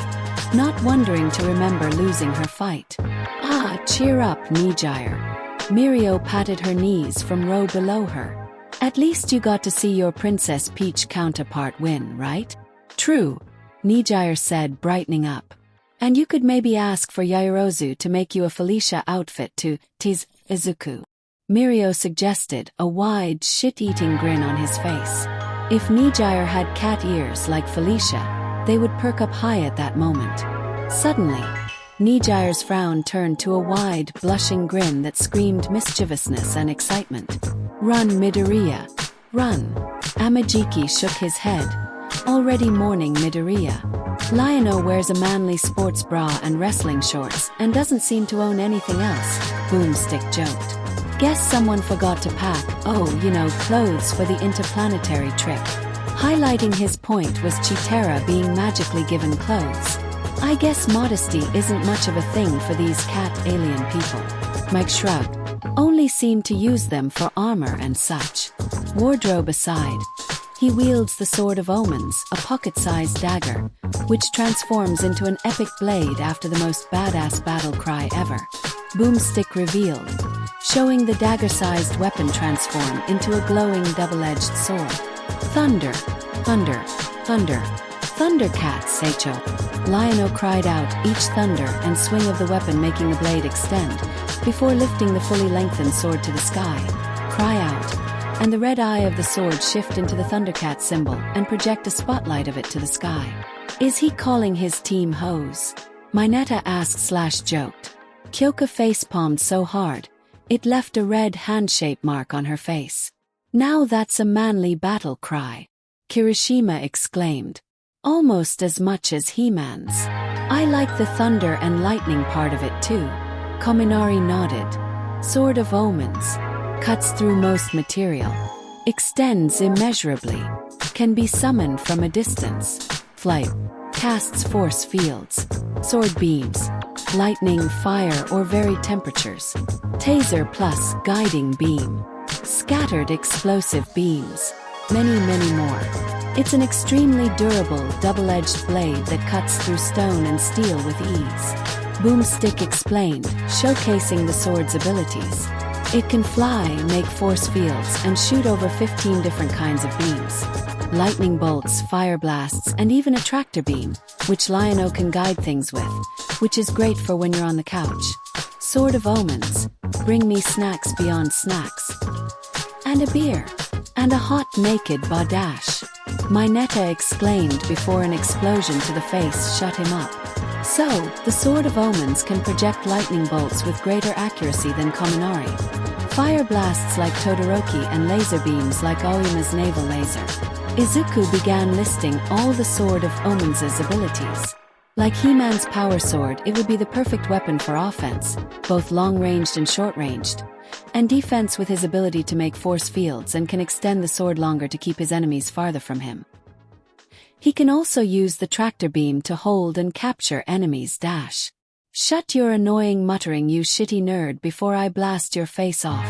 not wondering to remember losing her fight. Ah, cheer up, Nijire. Mirio patted her knees from row below her. At least you got to see your Princess Peach counterpart win, right? True, Nijire said, brightening up. And you could maybe ask for Yaoyorozu to make you a Felicia outfit to tease Izuku. Mirio suggested, a wide, shit-eating grin on his face. If Nijire had cat ears like Felicia, they would perk up high at that moment. Suddenly, Nijire's frown turned to a wide, blushing grin that screamed mischievousness and excitement. Run, Midoriya. Run. Amajiki shook his head, already mourning Midoriya. Lion-O wears a manly sports bra and wrestling shorts and doesn't seem to own anything else, Boomstick joked. Guess someone forgot to pack, clothes for the interplanetary trip. Highlighting his point was Chitara being magically given clothes. I guess modesty isn't much of a thing for these cat alien people. Mike shrugged. Only seemed to use them for armor and such. Wardrobe aside, he wields the Sword of Omens, a pocket-sized dagger, which transforms into an epic blade after the most badass battle cry ever. Boomstick revealed, showing the dagger-sized weapon transform into a glowing double-edged sword. Thunder, thunder, thunder. Thundercats, Seicho. Lion-O cried out, each thunder and swing of the weapon making the blade extend, before lifting the fully lengthened sword to the sky. Cry out, and the red eye of the sword shift into the Thundercat symbol and project a spotlight of it to the sky. Is he calling his team hoes? Mineta asked/joked. Kyoka facepalmed so hard, it left a red hand-shaped mark on her face. Now that's a manly battle cry, Kirishima exclaimed. Almost as much as He-Man's. I like the thunder and lightning part of it too. Kominari nodded. Sword of Omens. Cuts through most material. Extends immeasurably. Can be summoned from a distance. Flight. Casts force fields. Sword beams. Lightning, fire, or varied temperatures. Taser plus guiding beam. Scattered explosive beams. Many, many more. It's an extremely durable, double-edged blade that cuts through stone and steel with ease. Boomstick explained, showcasing the sword's abilities. It can fly, make force fields, and shoot over 15 different kinds of beams. Lightning bolts, fire blasts, and even a tractor beam, which Lion-O can guide things with, which is great for when you're on the couch. Sword of Omens. Bring me snacks beyond snacks. And a beer. And a hot naked badash. Mineta exclaimed before an explosion to the face shut him up. So, the Sword of Omens can project lightning bolts with greater accuracy than Kominari. Fire blasts like Todoroki and laser beams like Aoyama's naval laser. Izuku began listing all the Sword of Omens' abilities. Like He-Man's power sword, it would be the perfect weapon for offense, both long-ranged and short-ranged, and defense with his ability to make force fields and can extend the sword longer to keep his enemies farther from him. He can also use the tractor beam to hold and capture enemies. Shut your annoying muttering, you shitty nerd, before I blast your face off.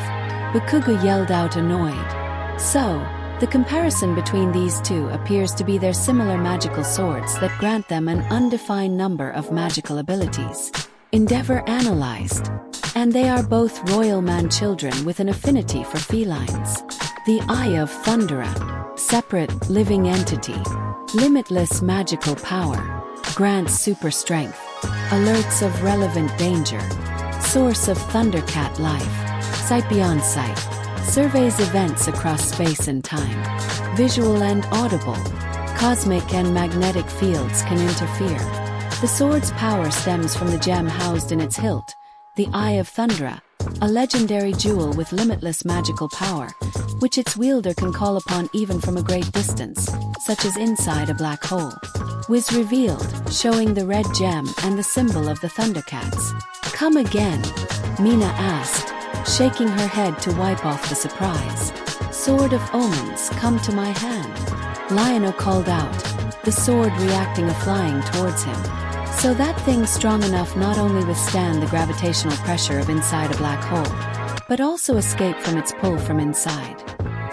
Bakugo yelled out, annoyed. So, the comparison between these two appears to be their similar magical swords that grant them an undefined number of magical abilities. Endeavor analyzed. And they are both royal man children with an affinity for felines. The Eye of Thundera. Separate, living entity. Limitless magical power. Grants super strength. Alerts of relevant danger. Source of Thundercat life. Sight beyond sight. Surveys events across space and time. Visual and audible. Cosmic and magnetic fields can interfere. The sword's power stems from the gem housed in its hilt, the Eye of Thundera, a legendary jewel with limitless magical power, which its wielder can call upon even from a great distance, such as inside a black hole. Was revealed, showing the red gem and the symbol of the Thundercats. Come again? Mina asked, shaking her head to wipe off the surprise. Sword of Omens, come to my hand. Lion-O called out, the sword reacting a flying towards him. So that thing's strong enough not only withstand the gravitational pressure of inside a black hole, but also escape from its pull from inside.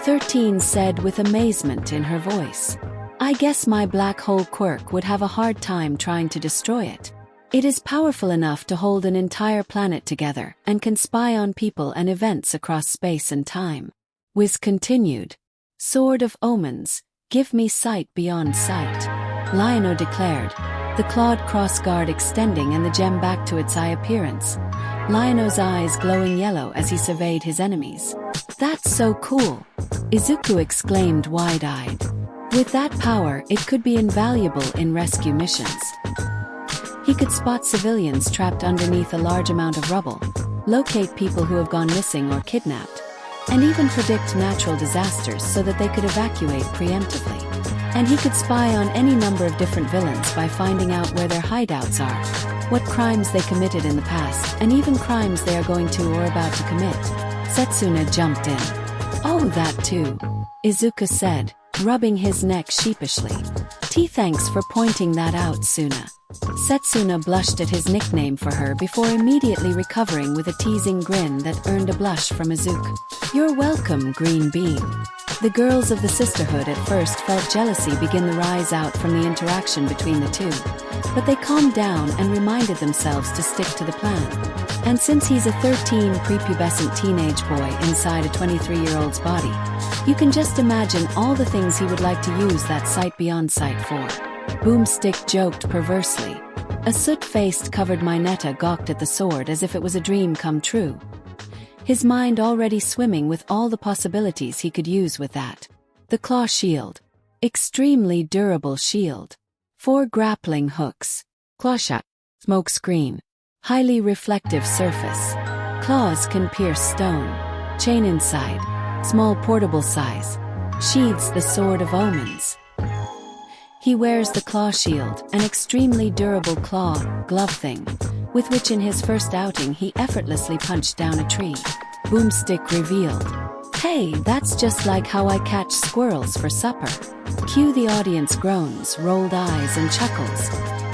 13 said with amazement in her voice. I guess my black hole quirk would have a hard time trying to destroy it. It is powerful enough to hold an entire planet together and can spy on people and events across space and time. Wiz continued. Sword of omens, give me sight beyond sight. Lion-O declared, the clawed crossguard extending and the gem back to its eye appearance. Lion-O's eyes glowing yellow as he surveyed his enemies. That's so cool! Izuku exclaimed wide-eyed. With that power, it could be invaluable in rescue missions. He could spot civilians trapped underneath a large amount of rubble, locate people who have gone missing or kidnapped, and even predict natural disasters so that they could evacuate preemptively. And he could spy on any number of different villains by finding out where their hideouts are, what crimes they committed in the past, and even crimes they are going to or about to commit. Setsuna jumped in. Oh, that too, Izuku said, rubbing his neck sheepishly. Thanks for pointing that out, Suna. Setsuna blushed at his nickname for her before immediately recovering with a teasing grin that earned a blush from Izuku. You're welcome, Green Bean. The girls of the sisterhood at first felt jealousy begin the rise out from the interaction between the two, but they calmed down and reminded themselves to stick to the plan. And since he's a 13 prepubescent teenage boy inside a 23-year-old's body, you can just imagine all the things he would like to use that sight beyond sight for. Boomstick joked perversely. A soot-faced covered Mineta gawked at the sword as if it was a dream come true. His mind already swimming with all the possibilities he could use with that. The claw shield. Extremely durable shield. 4 grappling hooks. Claw shot. Smoke screen. Highly reflective surface. Claws can pierce stone. Chain inside. Small portable size. Sheathes the sword of omens. He wears the claw shield, an extremely durable claw, glove thing, with which in his first outing he effortlessly punched down a tree. Boomstick revealed. Hey, that's just like how I catch squirrels for supper. Cue the audience groans, rolled eyes and chuckles,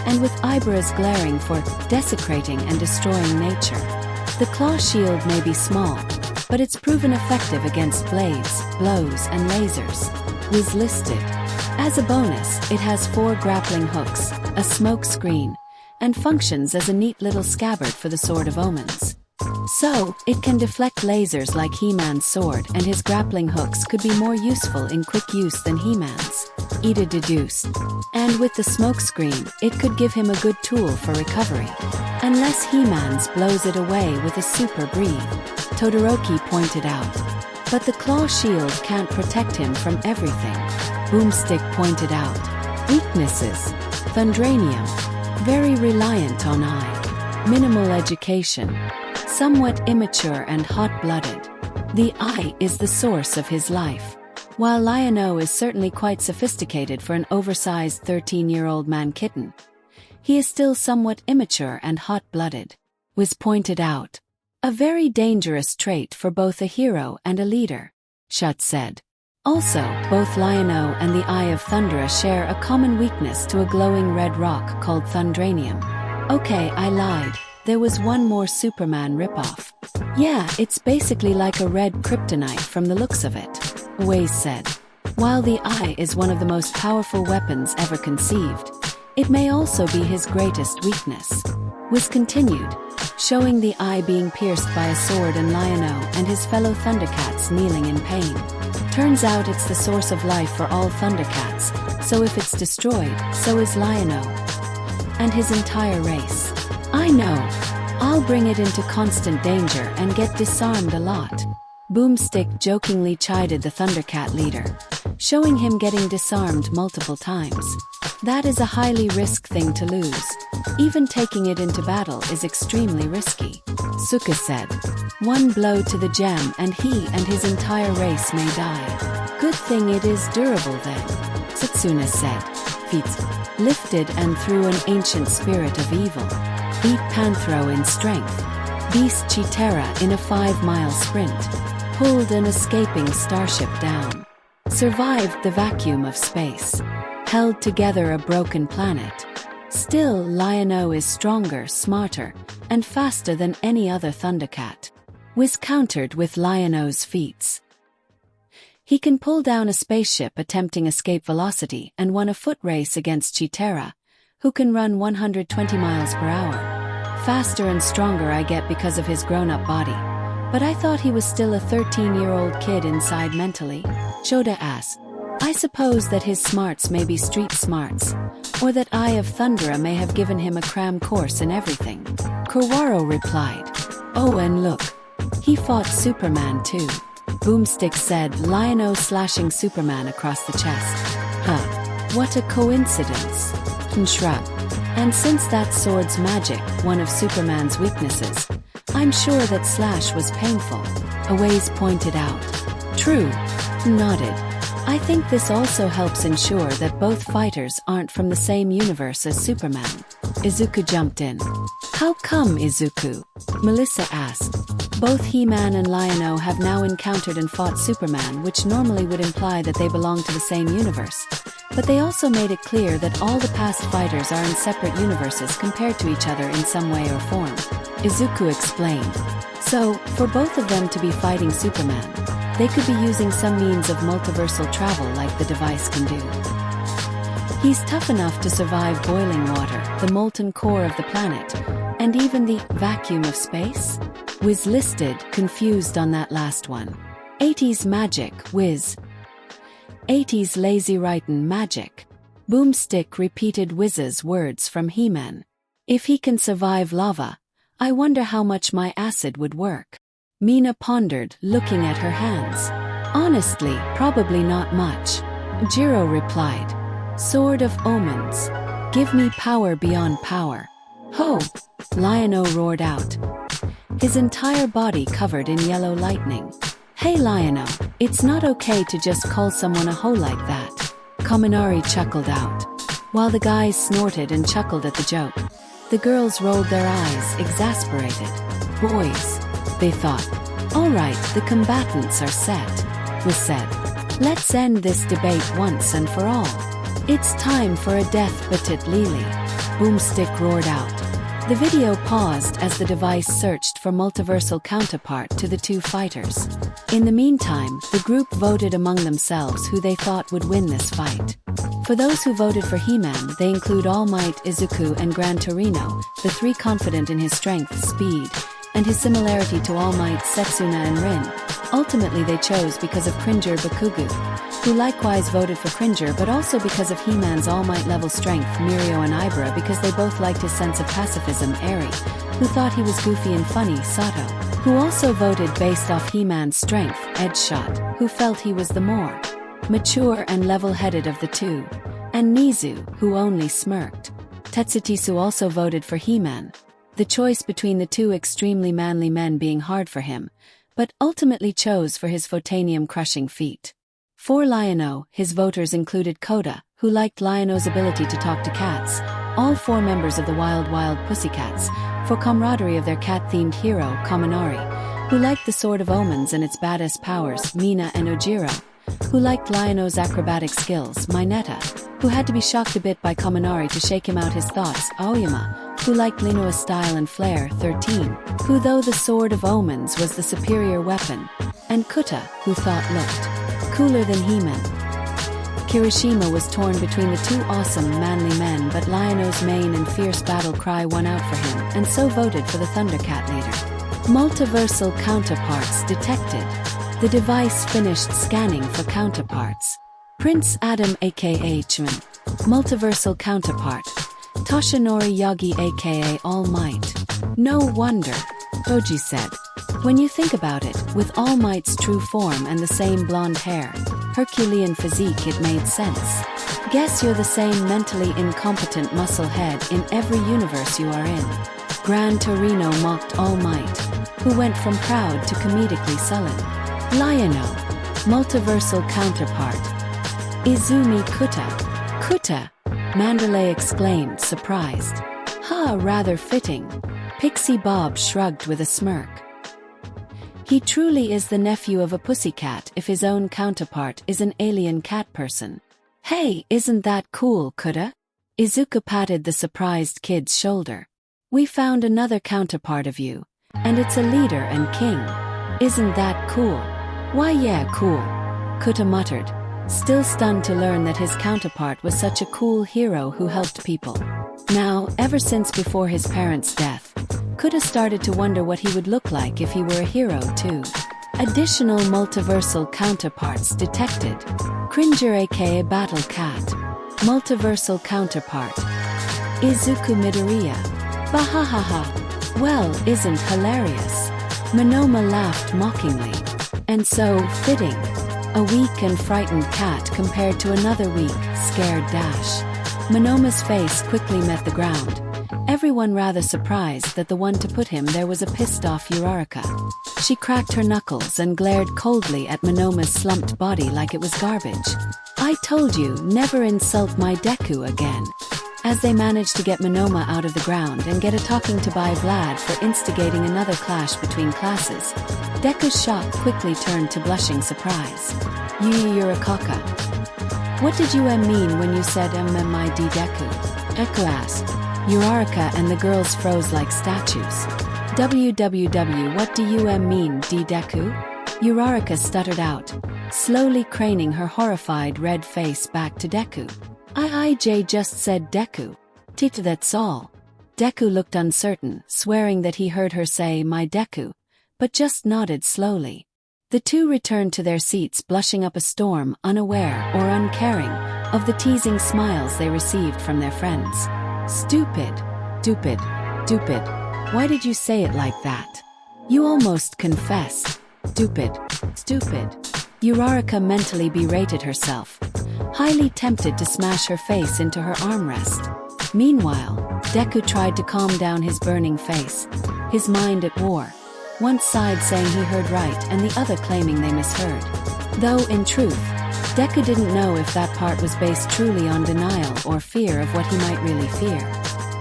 and with eyebrows glaring for desecrating and destroying nature. The claw shield may be small, but it's proven effective against blades, blows and lasers. Was listed. As a bonus, it has 4 grappling hooks, a smoke screen, and functions as a neat little scabbard for the Sword of Omens. So, it can deflect lasers like He-Man's sword, and his grappling hooks could be more useful in quick use than He-Man's. Ida deduced. And with the smoke screen, it could give him a good tool for recovery. Unless He-Man's blows it away with a super breathe, Todoroki pointed out. But the claw shield can't protect him from everything. Boomstick pointed out. Weaknesses. Thundranium. Very reliant on eye. Minimal education. Somewhat immature and hot-blooded. The eye is the source of his life. While Lion-O is certainly quite sophisticated for an oversized 13-year-old man-kitten, he is still somewhat immature and hot-blooded. Was pointed out. A very dangerous trait for both a hero and a leader, Shut said. Also, both Lion-O and the Eye of Thundra share a common weakness to a glowing red rock called Thundranium. Okay, I lied. There was one more Superman ripoff. Yeah, it's basically like a red kryptonite from the looks of it, Waze said. While the eye is one of the most powerful weapons ever conceived, it may also be his greatest weakness. Was continued, showing the eye being pierced by a sword and Lion-O and his fellow Thundercats kneeling in pain. Turns out it's the source of life for all Thundercats, so if it's destroyed, so is Lion-O. And his entire race. I know. I'll bring it into constant danger and get disarmed a lot. Boomstick jokingly chided the Thundercat leader, showing him getting disarmed multiple times. That is a highly risk thing to lose. Even taking it into battle is extremely risky. Suka said. One blow to the gem and he and his entire race may die. Good thing it is durable then, Setsuna said. Feet lifted and through an ancient spirit of evil. Beat Panthro in strength. Beast Chitera in a 5-mile sprint. Pulled an escaping starship down. Survived the vacuum of space. Held together a broken planet. Still, Lion-O is stronger, smarter, and faster than any other Thundercat. Was countered with Lion-O's feats. He can pull down a spaceship attempting escape velocity and won a foot race against Chitera, who can run 120 miles per hour. Faster and stronger I get because of his grown-up body. But I thought he was still a 13-year-old kid inside mentally. Shoda asked. I suppose that his smarts may be street smarts, or that Eye of Thundera may have given him a cram course in everything. Kurwaro replied. Oh, and look. He fought Superman too. Boomstick said, Lion-O slashing Superman across the chest. Huh. What a coincidence. Shrug. And since that sword's magic, one of Superman's weaknesses, I'm sure that slash was painful. Aways pointed out. True. Nodded. I think this also helps ensure that both fighters aren't from the same universe as Superman. Izuku jumped in. How come, Izuku? Melissa asked. Both He-Man and Lion-O have now encountered and fought Superman, which normally would imply that they belong to the same universe. But they also made it clear that all the past fighters are in separate universes compared to each other in some way or form. Izuku explained. So, for both of them to be fighting Superman, they could be using some means of multiversal travel like the device can do. He's tough enough to survive boiling water, the molten core of the planet, and even the vacuum of space? Wiz listed, confused on that last one. 80s magic, Wiz. 80s lazy writin' magic. Boomstick repeated Wiz's words from He-Man. If he can survive lava, I wonder how much my acid would work. Mina pondered, looking at her hands. Honestly, probably not much. Jiro replied. Sword of Omens. Give me power beyond power. Ho! Lion-O roared out. His entire body covered in yellow lightning. Hey Lion-O, it's not okay to just call someone a hoe like that. Kaminari chuckled out. While the guys snorted and chuckled at the joke, the girls rolled their eyes, exasperated. Boys, they thought. Alright, the combatants are set, was said. Let's end this debate once and for all. It's time for a death batit Lily. Boomstick roared out. The video paused as the device searched for multiversal counterpart to the two fighters. In the meantime, the group voted among themselves who they thought would win this fight. For those who voted for He-Man, they include All Might, Izuku, and Gran Torino, the three confident in his strength, speed, and his similarity to All Might, Setsuna, and Rin. Ultimately they chose because of Cringer Bakugu, who likewise voted for Cringer, but also because of He-Man's All Might level strength, Mirio and Ibra, because they both liked his sense of pacifism, Eri, who thought he was goofy and funny, Sato, who also voted based off He-Man's strength, Edgeshot, who felt he was the more mature and level-headed of the two, and Nizu, who only smirked. Tetsutisu also voted for He-Man, the choice between the two extremely manly men being hard for him, but ultimately chose for his photanium-crushing feat. For Lion-O, his voters included Koda, who liked Lion-O's ability to talk to cats, all four members of the Wild Wild Pussycats, for camaraderie of their cat-themed hero, Kaminari, who liked the Sword of Omens and its badass powers, Mina and Ojiro, who liked Lion-O's acrobatic skills, Mineta, who had to be shocked a bit by Kaminari to shake him out his thoughts, Aoyama, who liked Linoa's style and flair, 13, who though the Sword of Omens was the superior weapon, and Kuta, who thought looked cooler than He-Man. Kirishima was torn between the two awesome, manly men, but Lion-O's mane and fierce battle cry won out for him, and so voted for the Thundercat leader. Multiversal counterparts detected. The device finished scanning for counterparts. Prince Adam aka Chun. Multiversal counterpart. Toshinori Yagi aka All Might. No wonder, Oji said. When you think about it, with All Might's true form and the same blonde hair, Herculean physique, it made sense. Guess you're the same mentally incompetent muscle head in every universe you are in. Gran Torino mocked All Might, who went from proud to comedically sullen. Lion-O, multiversal counterpart. Izumi Kuta. Kuta, Mandalay exclaimed, surprised. Ha, rather fitting. Pixie Bob shrugged with a smirk. He truly is the nephew of a pussycat if his own counterpart is an alien cat person. Hey, isn't that cool, Kuta? Izuku patted the surprised kid's shoulder. We found another counterpart of you, and it's a leader and king. Isn't that cool? Why yeah, cool, Kuta muttered, still stunned to learn that his counterpart was such a cool hero who helped people. Now, ever since before his parents' death, Kuta started to wonder what he would look like if he were a hero too. Additional multiversal counterparts detected. Cringer aka Battle Cat. Multiversal counterpart. Izuku Midoriya. Bahahaha. Well, isn't hilarious? Monoma laughed mockingly. And so, fitting. A weak and frightened cat compared to another weak, scared Dash. Monoma's face quickly met the ground. Everyone rather surprised that the one to put him there was a pissed-off Uraraka. She cracked her knuckles and glared coldly at Monoma's slumped body like it was garbage. I told you, never insult my Deku again. As they managed to get Monoma out of the ground and get a talking to by Vlad for instigating another clash between classes, Deku's shock quickly turned to blushing surprise. Yurakaka. What did you mean when you said MMID Deku? Deku asked. Uraraka and the girls froze like statues. WWW, what do you mean, D-Deku? Uraraka stuttered out, slowly craning her horrified red face back to Deku. IJ just said Deku. Tita, that's all. Deku looked uncertain, swearing that he heard her say my Deku, but just nodded slowly. The two returned to their seats blushing up a storm, unaware or uncaring of the teasing smiles they received from their friends. Stupid. Stupid. Stupid. Why did you say it like that? You almost confessed. Stupid. Stupid. Uraraka mentally berated herself, highly tempted to smash her face into her armrest. Meanwhile, Deku tried to calm down his burning face, his mind at war. One side saying he heard right and the other claiming they misheard. Though, in truth, Deku didn't know if that part was based truly on denial or fear of what he might really fear.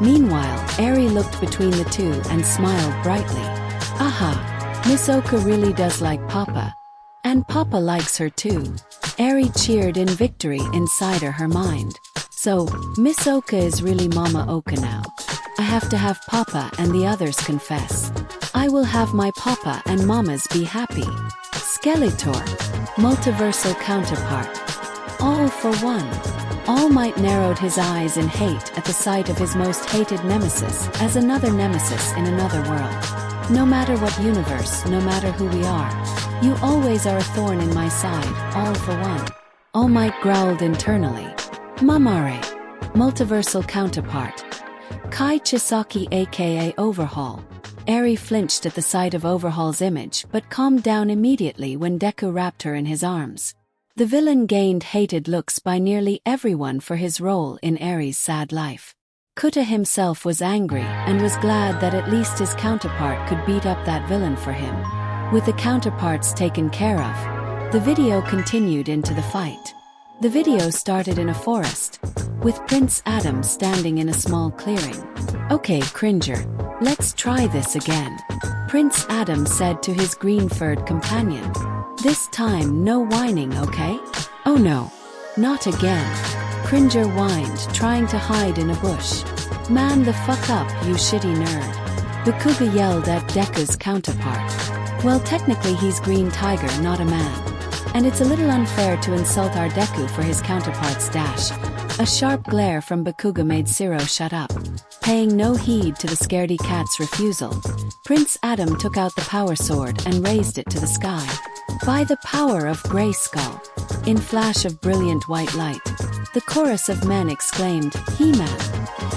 Meanwhile, Eri looked between the two and smiled brightly. Aha, Miss Oka really does like Papa. And Papa likes her too. Eri cheered in victory inside her mind. So, Miss Oka is really Mama Oka now. I have to have Papa and the others confess. I will have my Papa and Mamas be happy. Skeletor. Multiversal counterpart. All for one. All Might narrowed his eyes in hate at the sight of his most hated nemesis as another nemesis in another world. No matter what universe, no matter who we are, you always are a thorn in my side, all for one. All Might growled internally. Mamare. Multiversal counterpart. Kai Chisaki aka Overhaul. Eri flinched at the sight of Overhaul's image but calmed down immediately when Deku wrapped her in his arms. The villain gained hated looks by nearly everyone for his role in Eri's sad life. Kuta himself was angry and was glad that at least his counterpart could beat up that villain for him. With the counterparts taken care of, the video continued into the fight. The video started in a forest, with Prince Adam standing in a small clearing. Okay, Cringer, let's try this again, Prince Adam said to his green-furred companion. This time no whining, okay? Oh no, not again. Cringer whined, trying to hide in a bush. Man the fuck up, you shitty nerd. Bakuga yelled at Deku's counterpart. Well, technically he's Green Tiger, not a man. And it's a little unfair to insult our Deku for his counterpart's dash. A sharp glare from Bakuga made Siro shut up. Paying no heed to the scaredy cat's refusal, Prince Adam took out the power sword and raised it to the sky. By the power of Grayskull. In flash of brilliant white light, the chorus of men exclaimed, He-Man.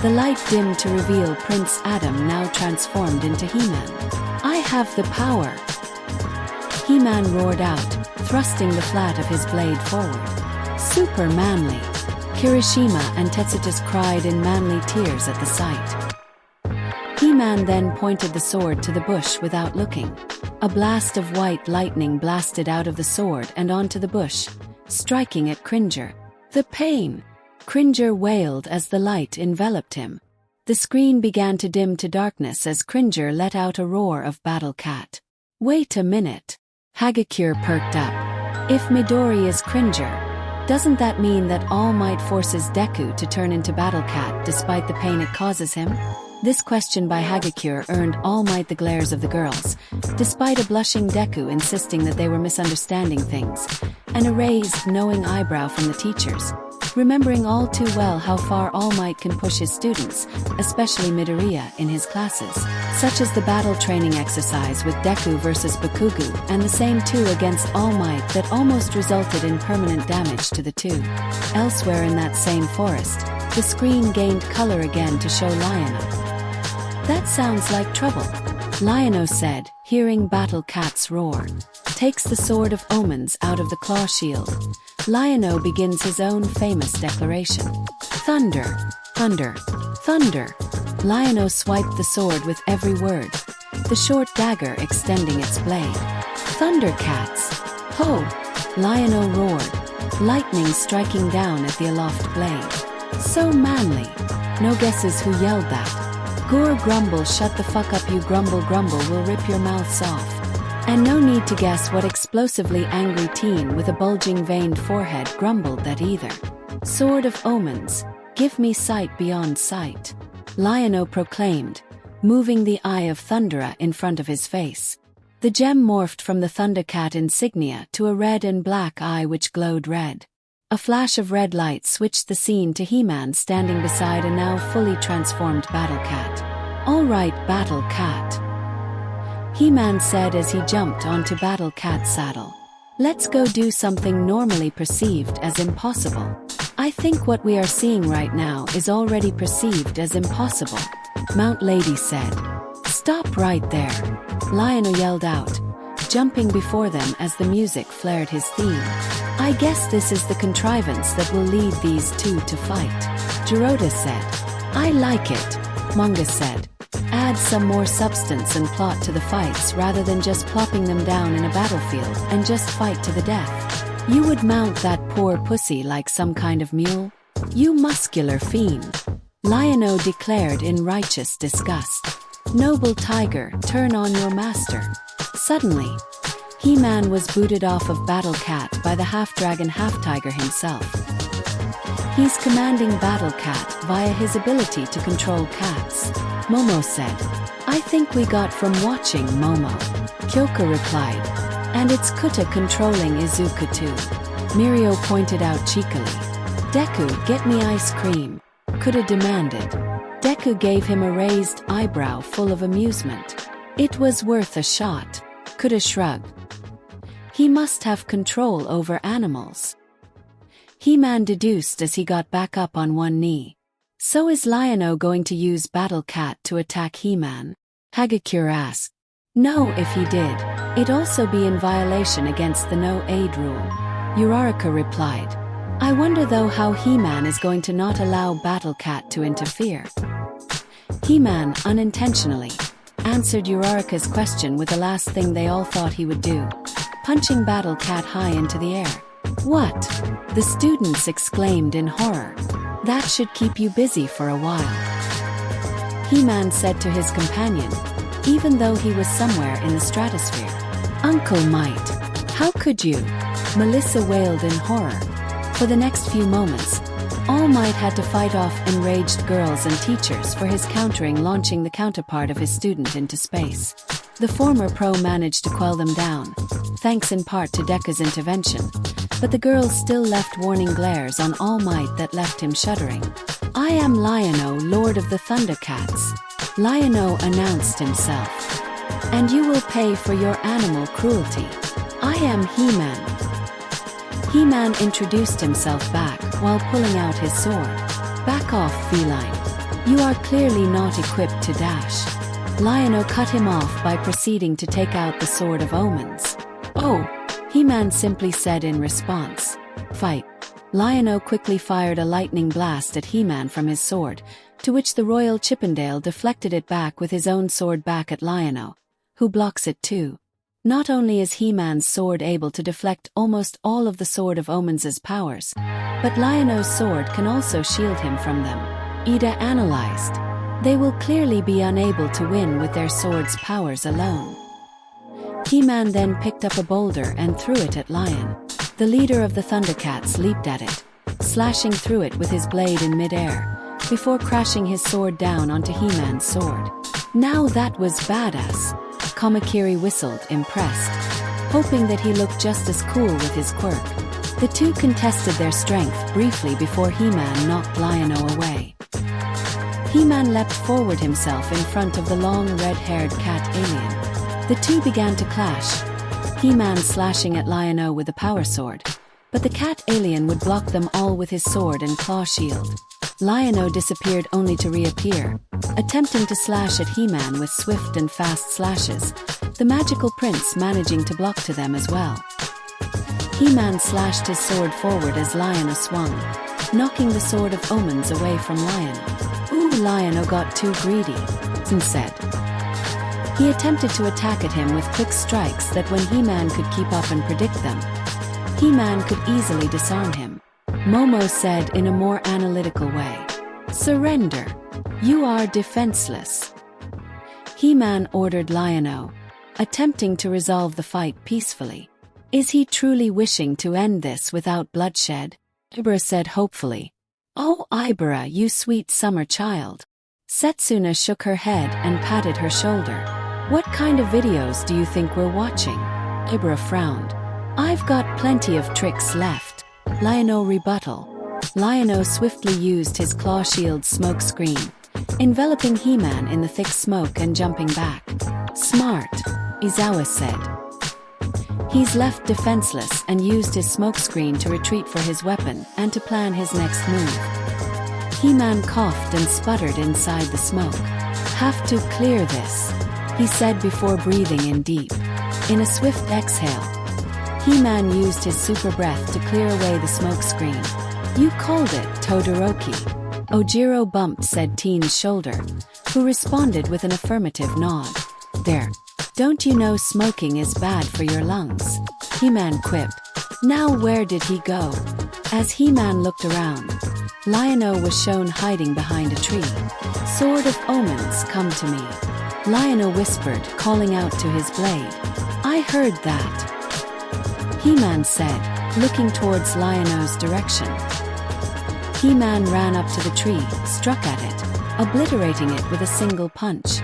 The light dimmed to reveal Prince Adam now transformed into He-Man. I have the power. He-Man roared out, thrusting the flat of his blade forward. Super manly. Kirishima and Tetsutas cried in manly tears at the sight. He-Man then pointed the sword to the bush without looking. A blast of white lightning blasted out of the sword and onto the bush, striking at Cringer. The pain! Cringer wailed as the light enveloped him. The screen began to dim to darkness as Cringer let out a roar of Battle Cat. Wait a minute. Hagakure perked up. If Midori is Cringer, doesn't that mean that All Might forces Deku to turn into Battle Cat despite the pain it causes him? This question by Hagakure earned All Might the glares of the girls, despite a blushing Deku insisting that they were misunderstanding things, and a raised, knowing eyebrow from the teachers, remembering all too well how far All Might can push his students, especially Midoriya, in his classes. such as the battle training exercise with Deku versus Bakugo, and the same two against All Might that almost resulted in permanent damage to the two. Elsewhere in that same forest, the screen gained color again to show Lion-O. "That sounds like trouble," Lion-O said, hearing Battle Cat's roar. Takes the Sword of Omens out of the claw shield. Lion-O begins his own famous declaration. "Thunder, thunder, thunder." Lion-O swiped the sword with every word, the short dagger extending its blade. "Thundercats! Ho!" Lion-O roared, lightning striking down at the aloft blade. "So manly." No guesses who yelled that. Gore grumble, "Shut the fuck up you grumble grumble, will rip your mouths off." And no need to guess what explosively angry teen with a bulging veined forehead grumbled that either. "Sword of Omens, give me sight beyond sight," Lion-O proclaimed, moving the Eye of Thundera in front of his face. The gem morphed from the Thundercat insignia to a red and black eye which glowed red. A flash of red light switched the scene to He-Man standing beside a now fully transformed Battle Cat. "All right, Battle Cat," He-Man said as he jumped onto Battle Cat's saddle. "Let's go do something normally perceived as impossible. I think what we are seeing right now is already perceived as impossible," Mount Lady said. "Stop right there," Lion-O yelled out, jumping before them as the music flared his theme. "I guess this is the contrivance that will lead these two to fight," Jirota said. "I like it," Manga said. "Add some more substance and plot to the fights rather than just plopping them down in a battlefield and just fight to the death. You would mount that poor pussy like some kind of mule? You muscular fiend," Lion-O declared in righteous disgust. "Noble tiger, turn on your master." Suddenly, He-Man was booted off of Battle Cat by the half-dragon half-tiger himself. "He's commanding Battle Cat via his ability to control cats," Momo said. "I think we got from watching Momo," Kyoko replied. "And it's Kuta controlling Izuku too," Mirio pointed out cheekily. "Deku, get me ice cream," Kuta demanded. Deku gave him a raised eyebrow full of amusement. "It was worth a shot," Kuta shrugged. "He must have control over animals," He-Man deduced as he got back up on one knee. "So is Lion-O going to use Battle Cat to attack He-Man?" Hagakure asked. "No, if he did, it'd also be in violation against the no-aid rule," Uraraka replied. "I wonder though how He-Man is going to not allow Battle Cat to interfere." He-Man, unintentionally, answered Uraraka's question with the last thing they all thought he would do, punching Battle Cat high into the air. "What?" the students exclaimed in horror. "That should keep you busy for a while," He-Man said to his companion, even though he was somewhere in the stratosphere. "Uncle Might, how could you?" Melissa wailed in horror. For the next few moments, All Might had to fight off enraged girls and teachers for his countering launching the counterpart of his student into space. The former pro managed to quell them down, thanks in part to Dekka's intervention, but the girls still left warning glares on All Might that left him shuddering. "I am Lion-O, Lord of the Thundercats," Lion-O announced himself. "And you will pay for your animal cruelty. I am He-Man." He-Man introduced himself back while pulling out his sword. "Back off, feline. You are clearly not equipped to dash." Lion-O cut him off by proceeding to take out the Sword of Omens. "Oh," He-Man simply said in response. "Fight." Lion-O quickly fired a lightning blast at He-Man from his sword, to which the Royal Chippendale deflected it back with his own sword back at Lion-O, who blocks it too. Not only is He-Man's sword able to deflect almost all of the Sword of Omens' powers, but Lion-O's sword can also shield him from them. Ida analyzed. They will clearly be unable to win with their sword's powers alone. He-Man then picked up a boulder and threw it at Lion. The leader of the Thundercats leaped at it, slashing through it with his blade in mid-air, before crashing his sword down onto He-Man's sword. "Now that was badass," Kamakiri whistled, impressed, hoping that he looked just as cool with his quirk. The two contested their strength briefly before He-Man knocked Lion-O away. He-Man leapt forward himself in front of the long red-haired cat alien. The two began to clash, He-Man slashing at Lion-O with a power sword, but the cat alien would block them all with his sword and claw shield. Lion-O disappeared only to reappear, attempting to slash at He-Man with swift and fast slashes, the magical prince managing to block to them as well. He-Man slashed his sword forward as Lion-O swung, knocking the Sword of Omens away from Lion-O. Ooh, Lion-O got too greedy, and said. He attempted to attack at him with quick strikes that when He-Man could keep up and predict them, He-Man could easily disarm him. Momo said in a more analytical way, "Surrender. You are defenseless." He-Man ordered Lion-O, attempting to resolve the fight peacefully. Is he truly wishing to end this without bloodshed? Ibra said hopefully. Oh, Ibra, you sweet summer child. Setsuna shook her head and patted her shoulder. What kind of videos do you think we're watching? Ibra frowned. I've got plenty of tricks left. Lion-O rebuttal. Lion-O swiftly used his claw shield smoke screen, enveloping He-Man in the thick smoke and jumping back. Smart, Izawa said. He's left defenseless and used his smokescreen to retreat for his weapon and to plan his next move. He-Man coughed and sputtered inside the smoke. Have to clear this, he said before breathing in deep. In a swift exhale, He-Man used his super breath to clear away the smokescreen. You called it, Todoroki. Ojiro bumped said Teen's shoulder, who responded with an affirmative nod. There. Don't you know smoking is bad for your lungs? He-Man quipped. Now where did he go? As He-Man looked around, Lion-O was shown hiding behind a tree. Sword of Omens, come to me. Lion-O whispered, calling out to his blade. I heard that. He-Man said, looking towards Lion-O's direction. He-Man ran up to the tree, struck at it, obliterating it with a single punch.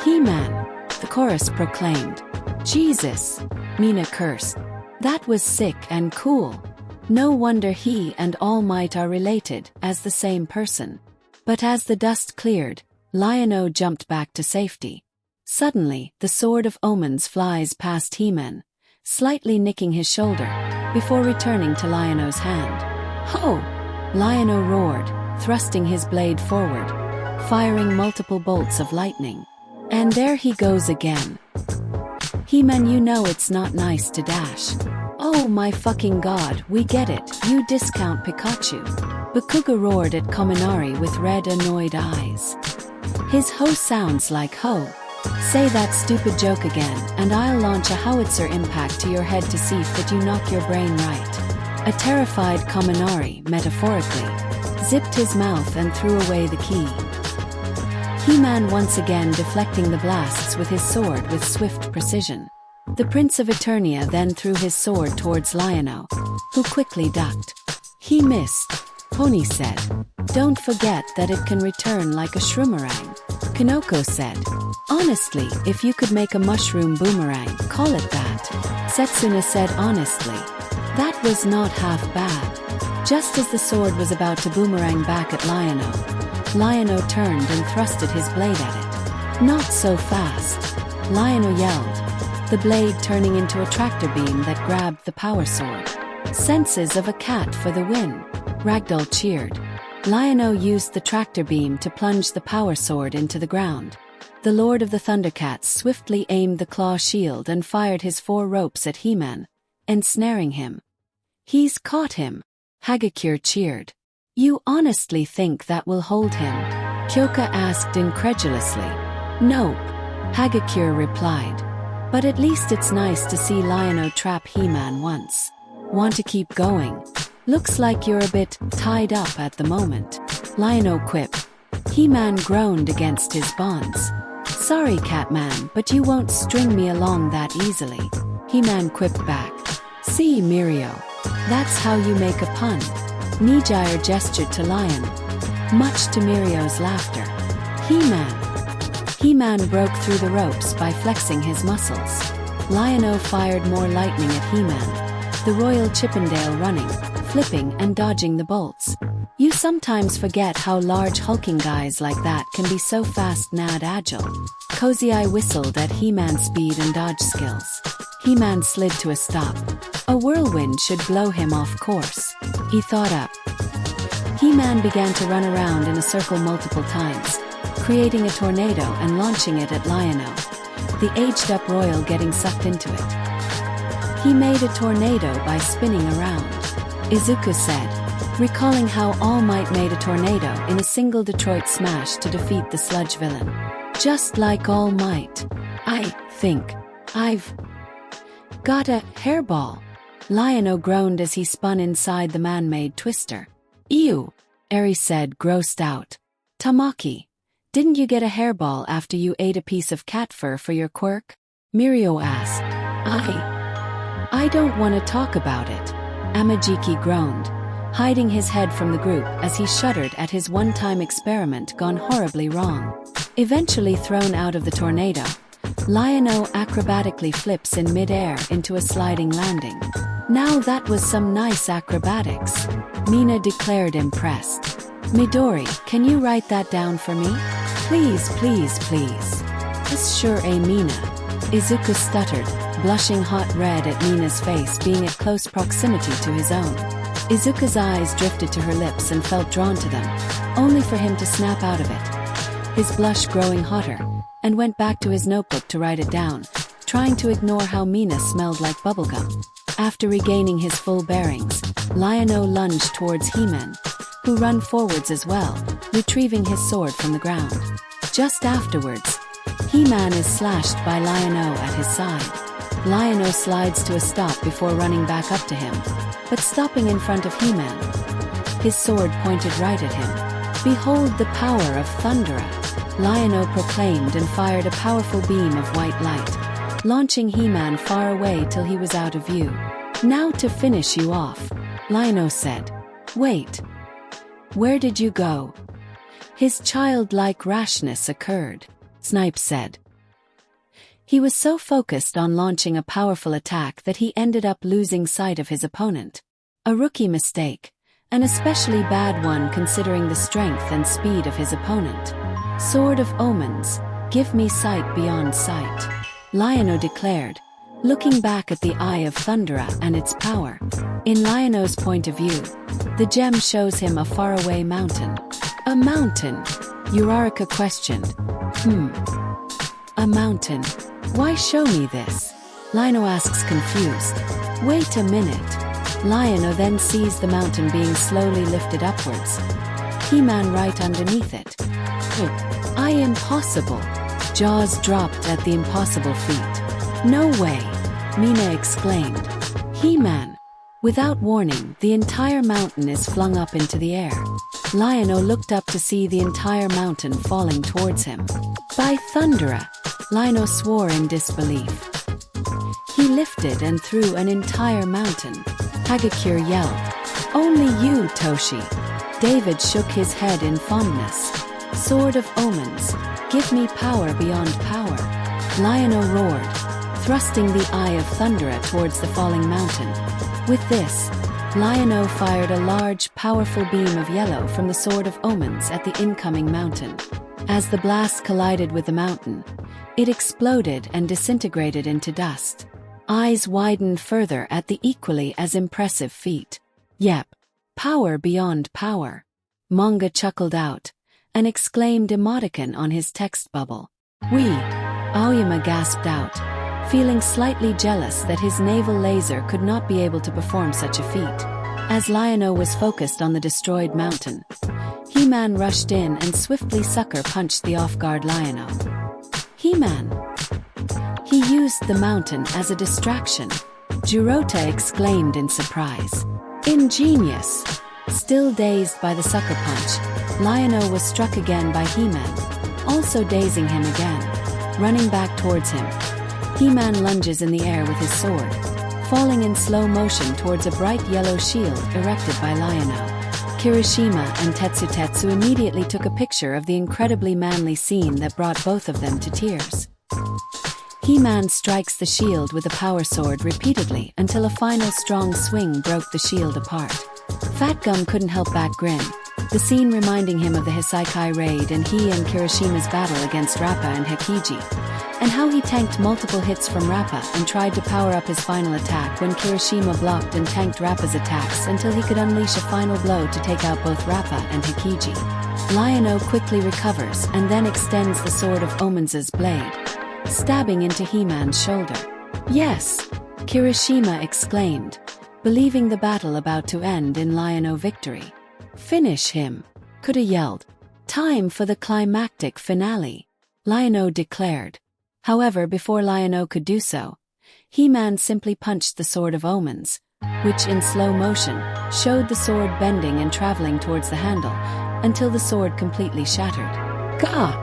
He-Man, the chorus proclaimed. Jesus, Mina cursed. That was sick and cool. No wonder he and All Might are related as the same person. But as the dust cleared, Lion-O jumped back to safety. Suddenly, the Sword of Omens flies past He-Man, slightly nicking his shoulder, before returning to Lion-O's hand. Ho! Lion-O roared, thrusting his blade forward, firing multiple bolts of lightning. And there he goes again. He-Man, you know it's not nice to dash. Oh my fucking god, we get it, you discount Pikachu. Bakuga roared at Kaminari with red annoyed eyes. His ho sounds like ho. Say that stupid joke again and I'll launch a howitzer impact to your head to see if you knock your brain right. A terrified Kaminari, metaphorically, zipped his mouth and threw away the key. He-Man once again deflecting the blasts with his sword with swift precision. The Prince of Eternia then threw his sword towards Lion-O, who quickly ducked. He missed. Pony said. Don't forget that it can return like a shroomerang. Kanoko said. Honestly, if you could make a mushroom boomerang, call it that. Setsuna said honestly. That was not half bad. Just as the sword was about to boomerang back at Lion-O, Lion-O turned and thrusted his blade at it. Not so fast. Lion-O yelled, the blade turning into a tractor beam that grabbed the power sword. Senses of a cat for the win. Ragdoll cheered. Lion-O used the tractor beam to plunge the power sword into the ground. The Lord of the Thundercats swiftly aimed the claw shield and fired his 4 ropes at He-Man, ensnaring him. He's caught him. Hagakure cheered. You honestly think that will hold him? Kyoka asked incredulously. Nope. Hagakure replied. But at least it's nice to see Lion-O trap He-Man once. Want to keep going? Looks like you're a bit tied up at the moment. Lion-O quipped. He-Man groaned against his bonds. Sorry, Catman, but you won't string me along that easily. He-Man quipped back. See, Mirio. That's how you make a pun. Nijire gestured to Lion, much to Mirio's laughter. He-Man broke through the ropes by flexing his muscles. Lion-O fired more lightning at He-Man, the Royal Chippendale running, flipping and dodging the bolts. You sometimes forget how large hulking guys like that can be so fast and agile. Cozy Eye whistled at He-Man's speed and dodge skills. He-Man slid to a stop. A whirlwind should blow him off course. He thought up. He-Man began to run around in a circle multiple times, creating a tornado and launching it at Lion-O, the aged-up royal getting sucked into it. He made a tornado by spinning around, Izuku said, recalling how All Might made a tornado in a single Detroit smash to defeat the sludge villain. Just like All Might. I think I've got a hairball. Lion-O groaned as he spun inside the man-made twister. Ew, Eri said, grossed out. Tamaki, didn't you get a hairball after you ate a piece of cat fur for your quirk? Mirio asked. I don't want to talk about it. Amajiki groaned, hiding his head from the group as he shuddered at his one-time experiment gone horribly wrong. Eventually thrown out of the tornado, Lion-O acrobatically flips in mid-air into a sliding landing. Now that was some nice acrobatics, Mina declared impressed. Midori, can you write that down for me? Please, please, please. Yes, sure, Mina. Izuku stuttered, blushing hot red at Mina's face being at close proximity to his own. Izuku's eyes drifted to her lips and felt drawn to them, only for him to snap out of it. His blush growing hotter, and went back to his notebook to write it down, trying to ignore how Mina smelled like bubblegum. After regaining his full bearings, Lion-O lunged towards He-Man, who ran forwards as well, retrieving his sword from the ground. Just afterwards, He-Man is slashed by Lion-O at his side. Lion-O slides to a stop before running back up to him, but stopping in front of He-Man. His sword pointed right at him. Behold the power of Thundera! Lion-O proclaimed and fired a powerful beam of white light, launching He-Man far away till he was out of view. Now to finish you off, Lion-O said. Wait. Where did you go? His childlike rashness occurred, Snipe said. He was so focused on launching a powerful attack that he ended up losing sight of his opponent. A rookie mistake, an especially bad one considering the strength and speed of his opponent. Sword of Omens, give me sight beyond sight, Lion-O declared, looking back at the Eye of Thundera and its power. In Lion-O's point of view, the gem shows him a faraway mountain. A mountain? Uraraka questioned. A mountain. Why show me this? Lion-O asks confused. Wait a minute. Lion-O then sees the mountain being slowly lifted upwards. He-Man right underneath it. Impossible. Jaws dropped at the impossible feat. No way, Mina exclaimed. He-Man. Without warning, the entire mountain is flung up into the air. Lion-O looked up to see the entire mountain falling towards him. By Thundera! Lion-O swore in disbelief. He lifted and threw an entire mountain. Hagakure yelled. Only you, Toshi. David shook his head in fondness. Sword of Omens, give me power beyond power. Lion-O roared, thrusting the Eye of Thundera towards the falling mountain. With this, Lion-O fired a large, powerful beam of yellow from the Sword of Omens at the incoming mountain. As the blast collided with the mountain, it exploded and disintegrated into dust. Eyes widened further at the equally as impressive feat. Yep, power beyond power. Manga chuckled out, and exclaimed emoticon on his text bubble. Aoyama gasped out, feeling slightly jealous that his naval laser could not be able to perform such a feat. As Lion-O was focused on the destroyed mountain, He-Man rushed in and swiftly sucker punched the off-guard Lion-O. He-Man! He used the mountain as a distraction, Jirota exclaimed in surprise. Ingenious! Still dazed by the sucker punch, Lion-O was struck again by He-Man, also dazing him again. Running back towards him, He-Man lunges in the air with his sword, falling in slow motion towards a bright yellow shield erected by Lion-O. Kirishima and Tetsu immediately took a picture of the incredibly manly scene that brought both of them to tears. He-Man strikes the shield with a power sword repeatedly until a final strong swing broke the shield apart. Fat Gum couldn't help but grin, the scene reminding him of the Hisaikai raid and he and Kirishima's battle against Rappa and Hikiji, and how he tanked multiple hits from Rappa and tried to power up his final attack when Kirishima blocked and tanked Rappa's attacks until he could unleash a final blow to take out both Rappa and Hikiji. Lion-O quickly recovers and then extends the Sword of Omens' blade, stabbing into He-Man's shoulder. "Yes!" Kirishima exclaimed, believing the battle about to end in Lion-O victory. "Finish him!" Kuta yelled. "Time for the climactic finale," Lion-O declared. However, before Lion-O could do so, He-Man simply punched the Sword of Omens, which in slow motion showed the sword bending and traveling towards the handle until the sword completely shattered. "Gah!"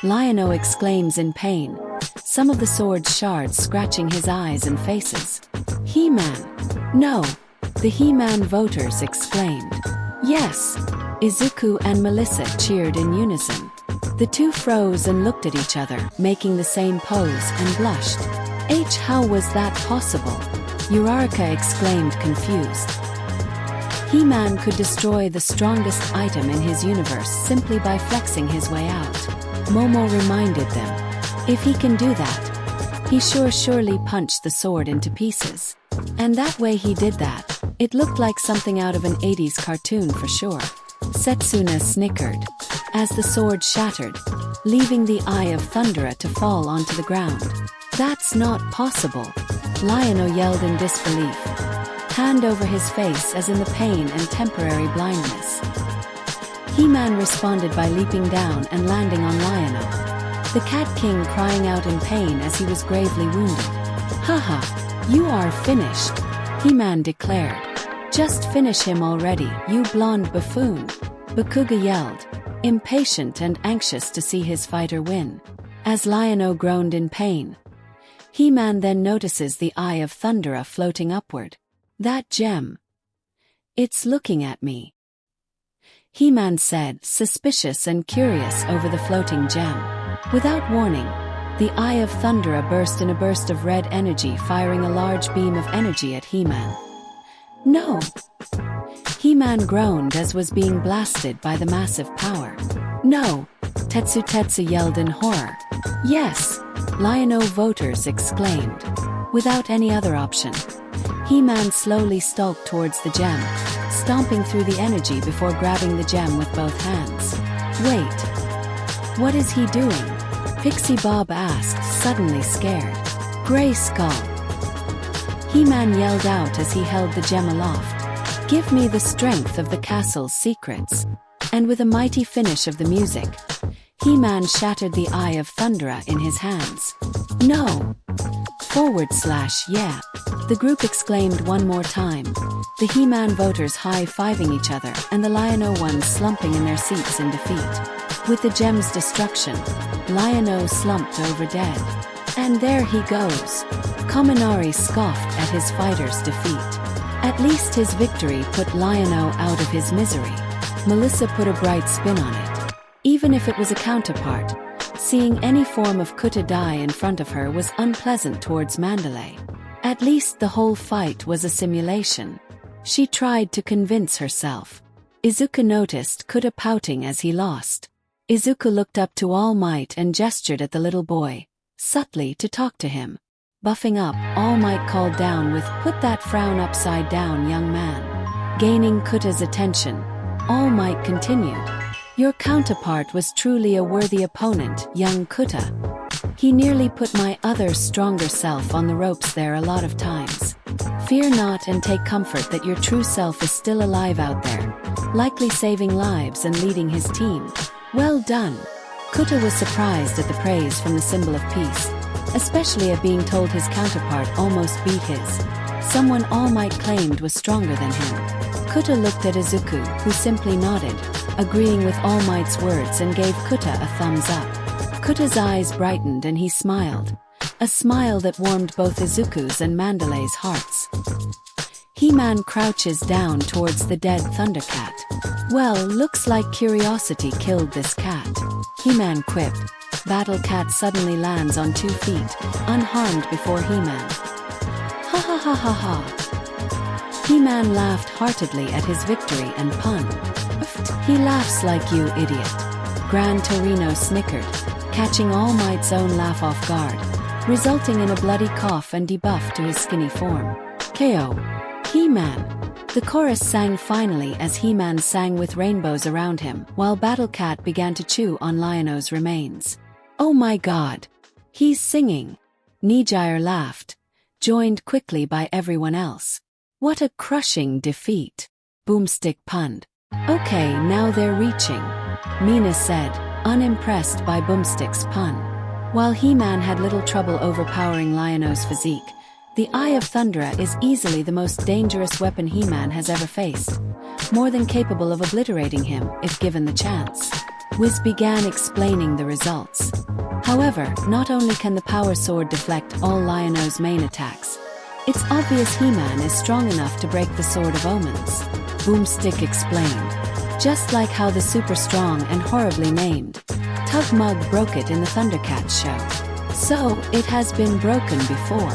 Lion-O exclaims in pain, some of the sword's shards scratching his eyes and faces. "He-Man! No!" the He-Man voters exclaimed. "Yes!" Izuku and Melissa cheered in unison. The two froze and looked at each other, making the same pose, and blushed. How was that possible?" Uraraka exclaimed confused. He-Man could destroy the strongest item in his universe simply by flexing his way out. Momo reminded them. If he can do that, he surely punched the sword into pieces. And that way he did that, it looked like something out of an 80s cartoon for sure. Setsuna snickered as the sword shattered, leaving the Eye of Thundera to fall onto the ground. "That's not possible!" Lion-O yelled in disbelief, hand over his face as in the pain and temporary blindness. He-Man responded by leaping down and landing on Lion-O, the Cat King crying out in pain as he was gravely wounded. "Haha, you are finished," He-Man declared. "Just finish him already, you blonde buffoon," Bakuga yelled, impatient and anxious to see his fighter win. As Lion-O groaned in pain, He-Man then notices the Eye of Thundera floating upward. "That gem. It's looking at me," He-Man said, suspicious and curious over the floating gem. Without warning, the Eye of Thundera burst in a burst of red energy, firing a large beam of energy at He-Man. "No!" He-Man groaned as was being blasted by the massive power. "No!" Tetsu yelled in horror. "Yes!" Lion-O voters exclaimed. Without any other option, He-Man slowly stalked towards the gem, stomping through the energy before grabbing the gem with both hands. "Wait! What is he doing?" Pixie Bob asked, suddenly scared. "Gray Skull!" He-Man yelled out as he held the gem aloft. "Give me the strength of the castle's secrets." And with a mighty finish of the music, He-Man shattered the Eye of Thundera in his hands. "No!" /yeah, the group exclaimed one more time, the He-Man voters high-fiving each other and the Lion-O ones slumping in their seats in defeat. With the gem's destruction, Lion-O slumped over dead. "And there he goes." Kaminari scoffed at his fighter's defeat. At least his victory put Lion-O out of his misery. Melissa put a bright spin on it. Even if it was a counterpart, seeing any form of Kuta die in front of her was unpleasant towards Mandalay. At least the whole fight was a simulation. She tried to convince herself. Izuku noticed Kuta pouting as he lost. Izuku looked up to All Might and gestured at the little boy, subtly to talk to him. Buffing up, All Might called down with, "Put that frown upside down, young man." Gaining Kuta's attention, All Might continued. "Your counterpart was truly a worthy opponent, young Kuta. He nearly put my other stronger self on the ropes there a lot of times. Fear not and take comfort that your true self is still alive out there, likely saving lives and leading his team. Well done." Kuta was surprised at the praise from the symbol of peace, especially at being told his counterpart almost beat his, someone All Might claimed was stronger than him. Kuta looked at Izuku, who simply nodded, agreeing with All Might's words and gave Kuta a thumbs up. Kuta's eyes brightened and he smiled, a smile that warmed both Izuku's and Mandalay's hearts. He-Man crouches down towards the dead Thundercat. "Well, looks like curiosity killed this cat," He-Man quipped. Battle Cat suddenly lands on 2 feet, unharmed before He-Man. "Ha ha ha ha ha." He-Man laughed heartedly at his victory and pun. He laughs like you, idiot. Gran Torino snickered, catching All Might's own laugh off guard, resulting in a bloody cough and debuff to his skinny form. KO. He-Man. The chorus sang finally as He-Man sang with rainbows around him, while Battle Cat began to chew on Lion-O's remains. Oh my god! He's singing! Nijire laughed, joined quickly by everyone else. What a crushing defeat! Boomstick punned. Okay, now they're reaching, Mina said, unimpressed by Boomstick's pun. While He-Man had little trouble overpowering Lion-O's physique, the Eye of Thundra is easily the most dangerous weapon He-Man has ever faced, more than capable of obliterating him if given the chance. Wiz began explaining the results. However, not only can the Power Sword deflect all Lion-O's main attacks, it's obvious He-Man is strong enough to break the Sword of Omens. Boomstick explained. Just like how the super strong and horribly named Tugmug broke it in the Thundercats show. So, it has been broken before,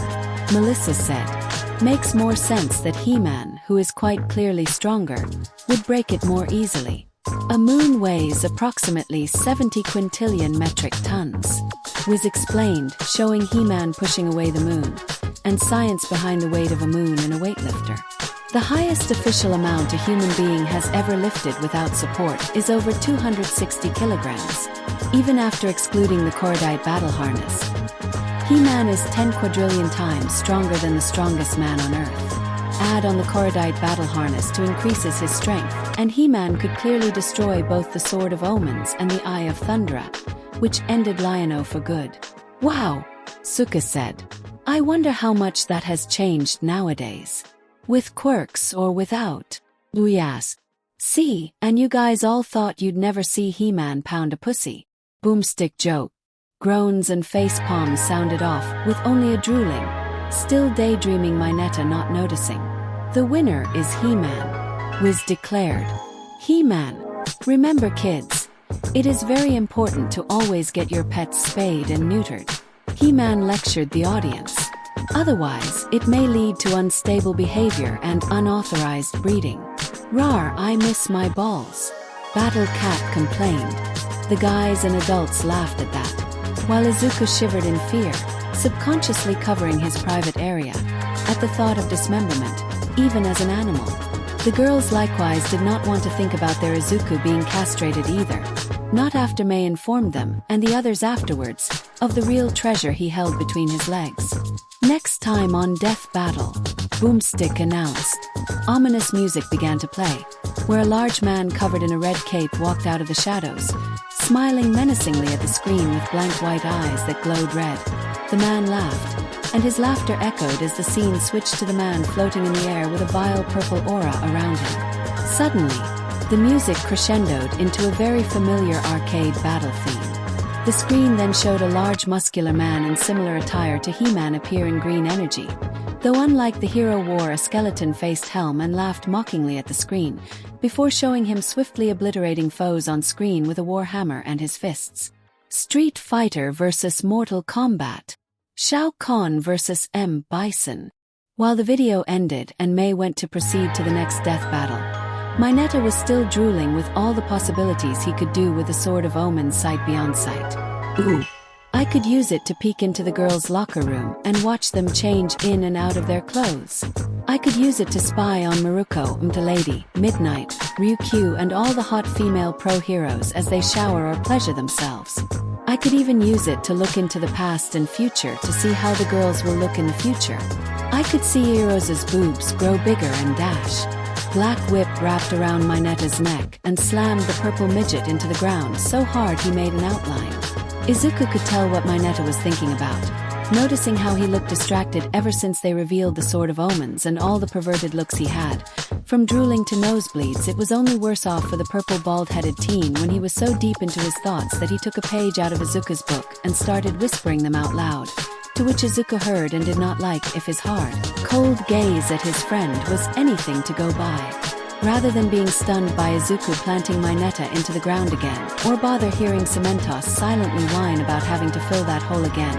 Melissa said. Makes more sense that He-Man, who is quite clearly stronger, would break it more easily. A moon weighs approximately 70 quintillion metric tons, Wiz explained, showing He-Man pushing away the moon, and science behind the weight of a moon and a weightlifter. The highest official amount a human being has ever lifted without support is over 260 kilograms, even after excluding the Cordite battle harness. He-Man is 10 quadrillion times stronger than the strongest man on Earth. Add on the Cordite battle harness to increases his strength, and He-Man could clearly destroy both the Sword of Omens and the Eye of Thundra, which ended Lion-O for good. Wow, Suka said. I wonder how much that has changed nowadays. With quirks or without? Yes. See, and you guys all thought you'd never see He-Man pound a pussy. Boomstick joked. Groans and face palms sounded off, with only a drooling, still daydreaming Mineta not noticing. The winner is He-Man, Wiz declared. He-Man. Remember kids, it is very important to always get your pets spayed and neutered. He-Man lectured the audience. Otherwise, it may lead to unstable behavior and unauthorized breeding. Rawr, I miss my balls. Battle Cat complained. The guys and adults laughed at that, while Izuku shivered in fear, subconsciously covering his private area, at the thought of dismemberment, even as an animal. The girls likewise did not want to think about their Izuku being castrated either, not after May informed them, and the others afterwards, of the real treasure he held between his legs. Next time on Death Battle, Boomstick announced. Ominous music began to play, where a large man covered in a red cape walked out of the shadows, smiling menacingly at the screen with blank white eyes that glowed red. The man laughed, and his laughter echoed as the scene switched to the man floating in the air with a vile purple aura around him. Suddenly, the music crescendoed into a very familiar arcade battle theme. The screen then showed a large muscular man in similar attire to He-Man appear in green energy, though unlike the hero wore a skeleton-faced helm and laughed mockingly at the screen, before showing him swiftly obliterating foes on screen with a war hammer and his fists. Street Fighter vs. Mortal Kombat. Shao Kahn vs. M. Bison. While the video ended and May went to proceed to the next death battle, Mineta was still drooling with all the possibilities he could do with the Sword of Omens sight beyond sight. Ooh. I could use it to peek into the girls' locker room and watch them change in and out of their clothes. I could use it to spy on Maruko, Lady, Midnight, Ryukyu and all the hot female pro-heroes as they shower or pleasure themselves. I could even use it to look into the past and future to see how the girls will look in the future. I could see Erosa's boobs grow bigger and dash. Black Whip wrapped around Mineta's neck and slammed the purple midget into the ground so hard he made an outline. Izuku could tell what Mineta was thinking about, noticing how he looked distracted ever since they revealed the Sword of Omens and all the perverted looks he had. From drooling to nosebleeds, it was only worse off for the purple bald-headed teen when he was so deep into his thoughts that he took a page out of Izuku's book and started whispering them out loud, to which Izuku heard and did not like if his hard, cold gaze at his friend was anything to go by. Rather than being stunned by Izuku planting Mineta into the ground again, or bother hearing Cementos silently whine about having to fill that hole again,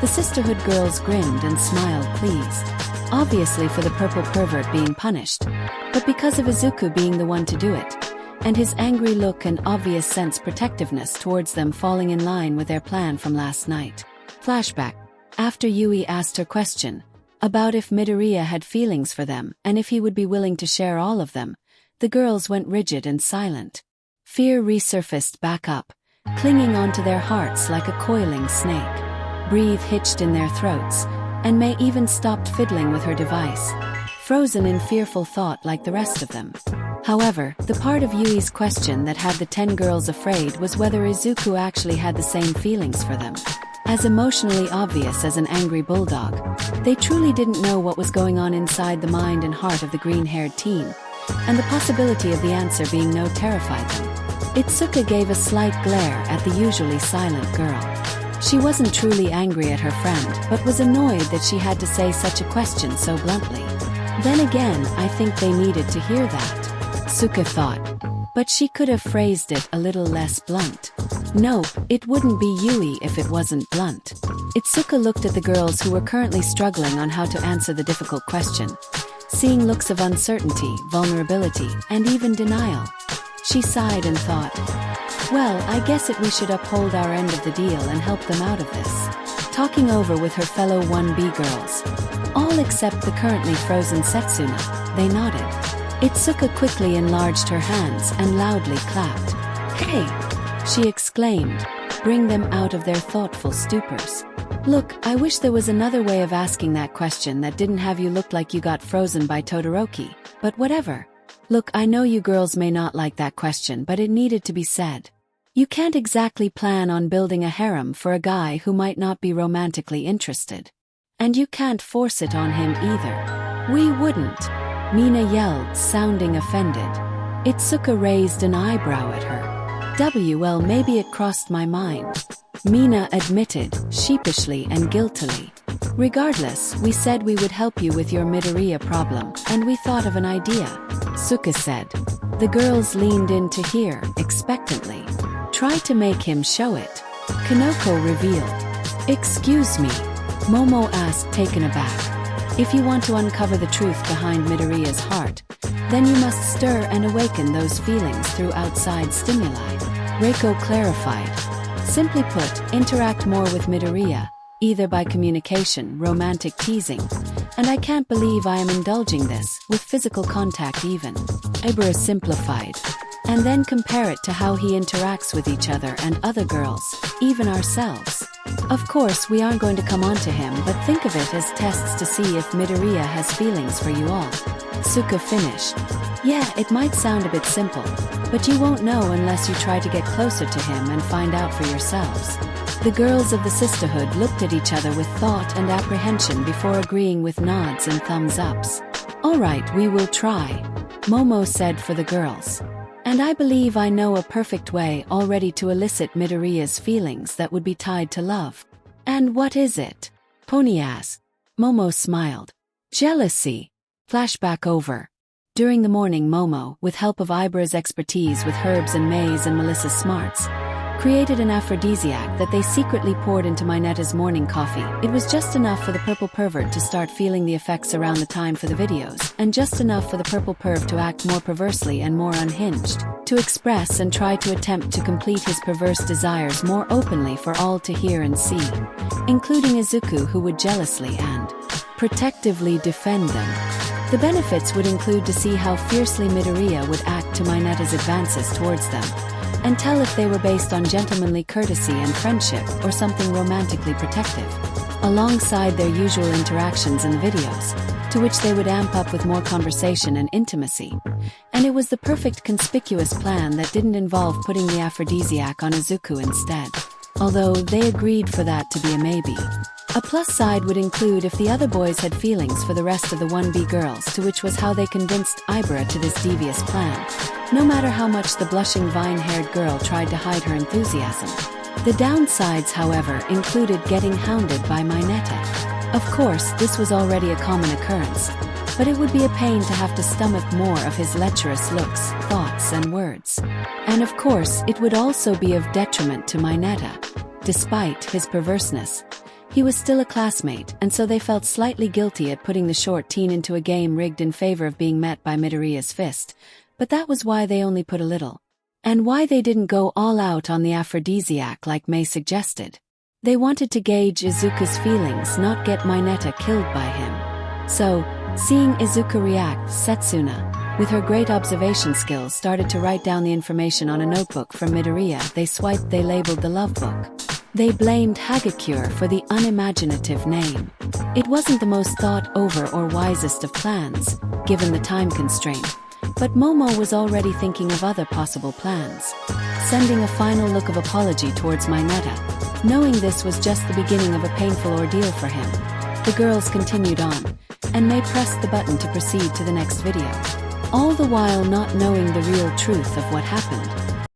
the Sisterhood girls grinned and smiled pleased. obviously for the purple pervert being punished, but because of Izuku being the one to do it, and his angry look and obvious sense protectiveness towards them falling in line with their plan from last night. Flashback. After Yui asked her question about if Midoriya had feelings for them and if he would be willing to share all of them, the girls went rigid and silent. Fear resurfaced back up, clinging onto their hearts like a coiling snake. Breath hitched in their throats, and May even stopped fiddling with her device, frozen in fearful thought like the rest of them. However, the part of Yui's question that had the 10 girls afraid was whether Izuku actually had the same feelings for them. As emotionally obvious as an angry bulldog, they truly didn't know what was going on inside the mind and heart of the green-haired teen, and the possibility of the answer being no terrified them. Itsuka gave a slight glare at the usually silent girl. She wasn't truly angry at her friend, but was annoyed that she had to say such a question so bluntly. Then again, I think they needed to hear that, Suka thought. But she could have phrased it a little less blunt. Nope, it wouldn't be Yui if it wasn't blunt. Itsuka looked at the girls who were currently struggling on how to answer the difficult question, seeing looks of uncertainty, vulnerability, and even denial. She sighed and thought, well, I guess we should uphold our end of the deal and help them out of this. Talking over with her fellow 1B girls, all except the currently frozen Setsuna, they nodded. Itsuka quickly enlarged her hands and loudly clapped. Hey! She exclaimed, bring them out of their thoughtful stupors. Look, I wish there was another way of asking that question that didn't have you look like you got frozen by Todoroki, but whatever. Look, I know you girls may not like that question, but it needed to be said. You can't exactly plan on building a harem for a guy who might not be romantically interested. And you can't force it on him either. We wouldn't, Mina yelled, sounding offended. Itsuka raised an eyebrow at her. Well, maybe it crossed my mind, Mina admitted, sheepishly and guiltily. Regardless, we said we would help you with your Midoriya problem, and we thought of an idea, Suka said. The girls leaned in to hear, expectantly. Try to make him show it, Kanoko revealed. Excuse me, Momo asked, taken aback. If you want to uncover the truth behind Midoriya's heart, then you must stir and awaken those feelings through outside stimuli, Reiko clarified. Simply put, interact more with Midoriya, either by communication, romantic teasing, and I can't believe I am indulging this, with physical contact even, Ibra simplified. And then compare it to how he interacts with each other and other girls, even ourselves. Of course, we aren't going to come on to him, but think of it as tests to see if Midoriya has feelings for you all. Suka finished. Yeah, it might sound a bit simple, but you won't know unless you try to get closer to him and find out for yourselves. The girls of the sisterhood looked at each other with thought and apprehension before agreeing with nods and thumbs ups. All right, we will try, Momo said for the girls. And I believe I know a perfect way already to elicit Midoriya's feelings that would be tied to love. And what is it? Pony asked. Momo smiled. Jealousy. Flashback over. During the morning, Momo, with help of Ibra's expertise with herbs and May's and Melissa's smarts, created an aphrodisiac that they secretly poured into Mineta's morning coffee. It was just enough for the purple pervert to start feeling the effects around the time for the videos, and just enough for the purple perv to act more perversely and more unhinged, to express and try to attempt to complete his perverse desires more openly for all to hear and see, including Izuku, who would jealously and protectively defend them. The benefits would include to see how fiercely Midoriya would act to Mineta's advances towards them, and tell if they were based on gentlemanly courtesy and friendship or something romantically protective, alongside their usual interactions in the videos, to which they would amp up with more conversation and intimacy. And it was the perfect conspicuous plan that didn't involve putting the aphrodisiac on Izuku instead, although they agreed for that to be a maybe. A plus side would include if the other boys had feelings for the rest of the 1B girls, to which was how they convinced Ibra to this devious plan, no matter how much the blushing vine-haired girl tried to hide her enthusiasm. The downsides, however, included getting hounded by Mineta. Of course, this was already a common occurrence, but it would be a pain to have to stomach more of his lecherous looks, thoughts, and words. And of course, it would also be of detriment to Mineta. Despite his perverseness, He was still a classmate, and so they felt slightly guilty at putting the short teen into a game rigged in favor of being met by Midoriya's fist, but that was why they only put a little. And why they didn't go all out on the aphrodisiac like May suggested. They wanted to gauge Izuku's feelings, not get Mineta killed by him. So, seeing Izuku react, Setsuna, with her great observation skills, started to write down the information on a notebook from Midoriya. They labeled the love book. They blamed Hagakure for the unimaginative name. It wasn't the most thought-over or wisest of plans, given the time constraint, but Momo was already thinking of other possible plans. Sending a final look of apology towards Mineta, knowing this was just the beginning of a painful ordeal for him. The girls continued on, and May pressed the button to proceed to the next video. All the while not knowing the real truth of what happened.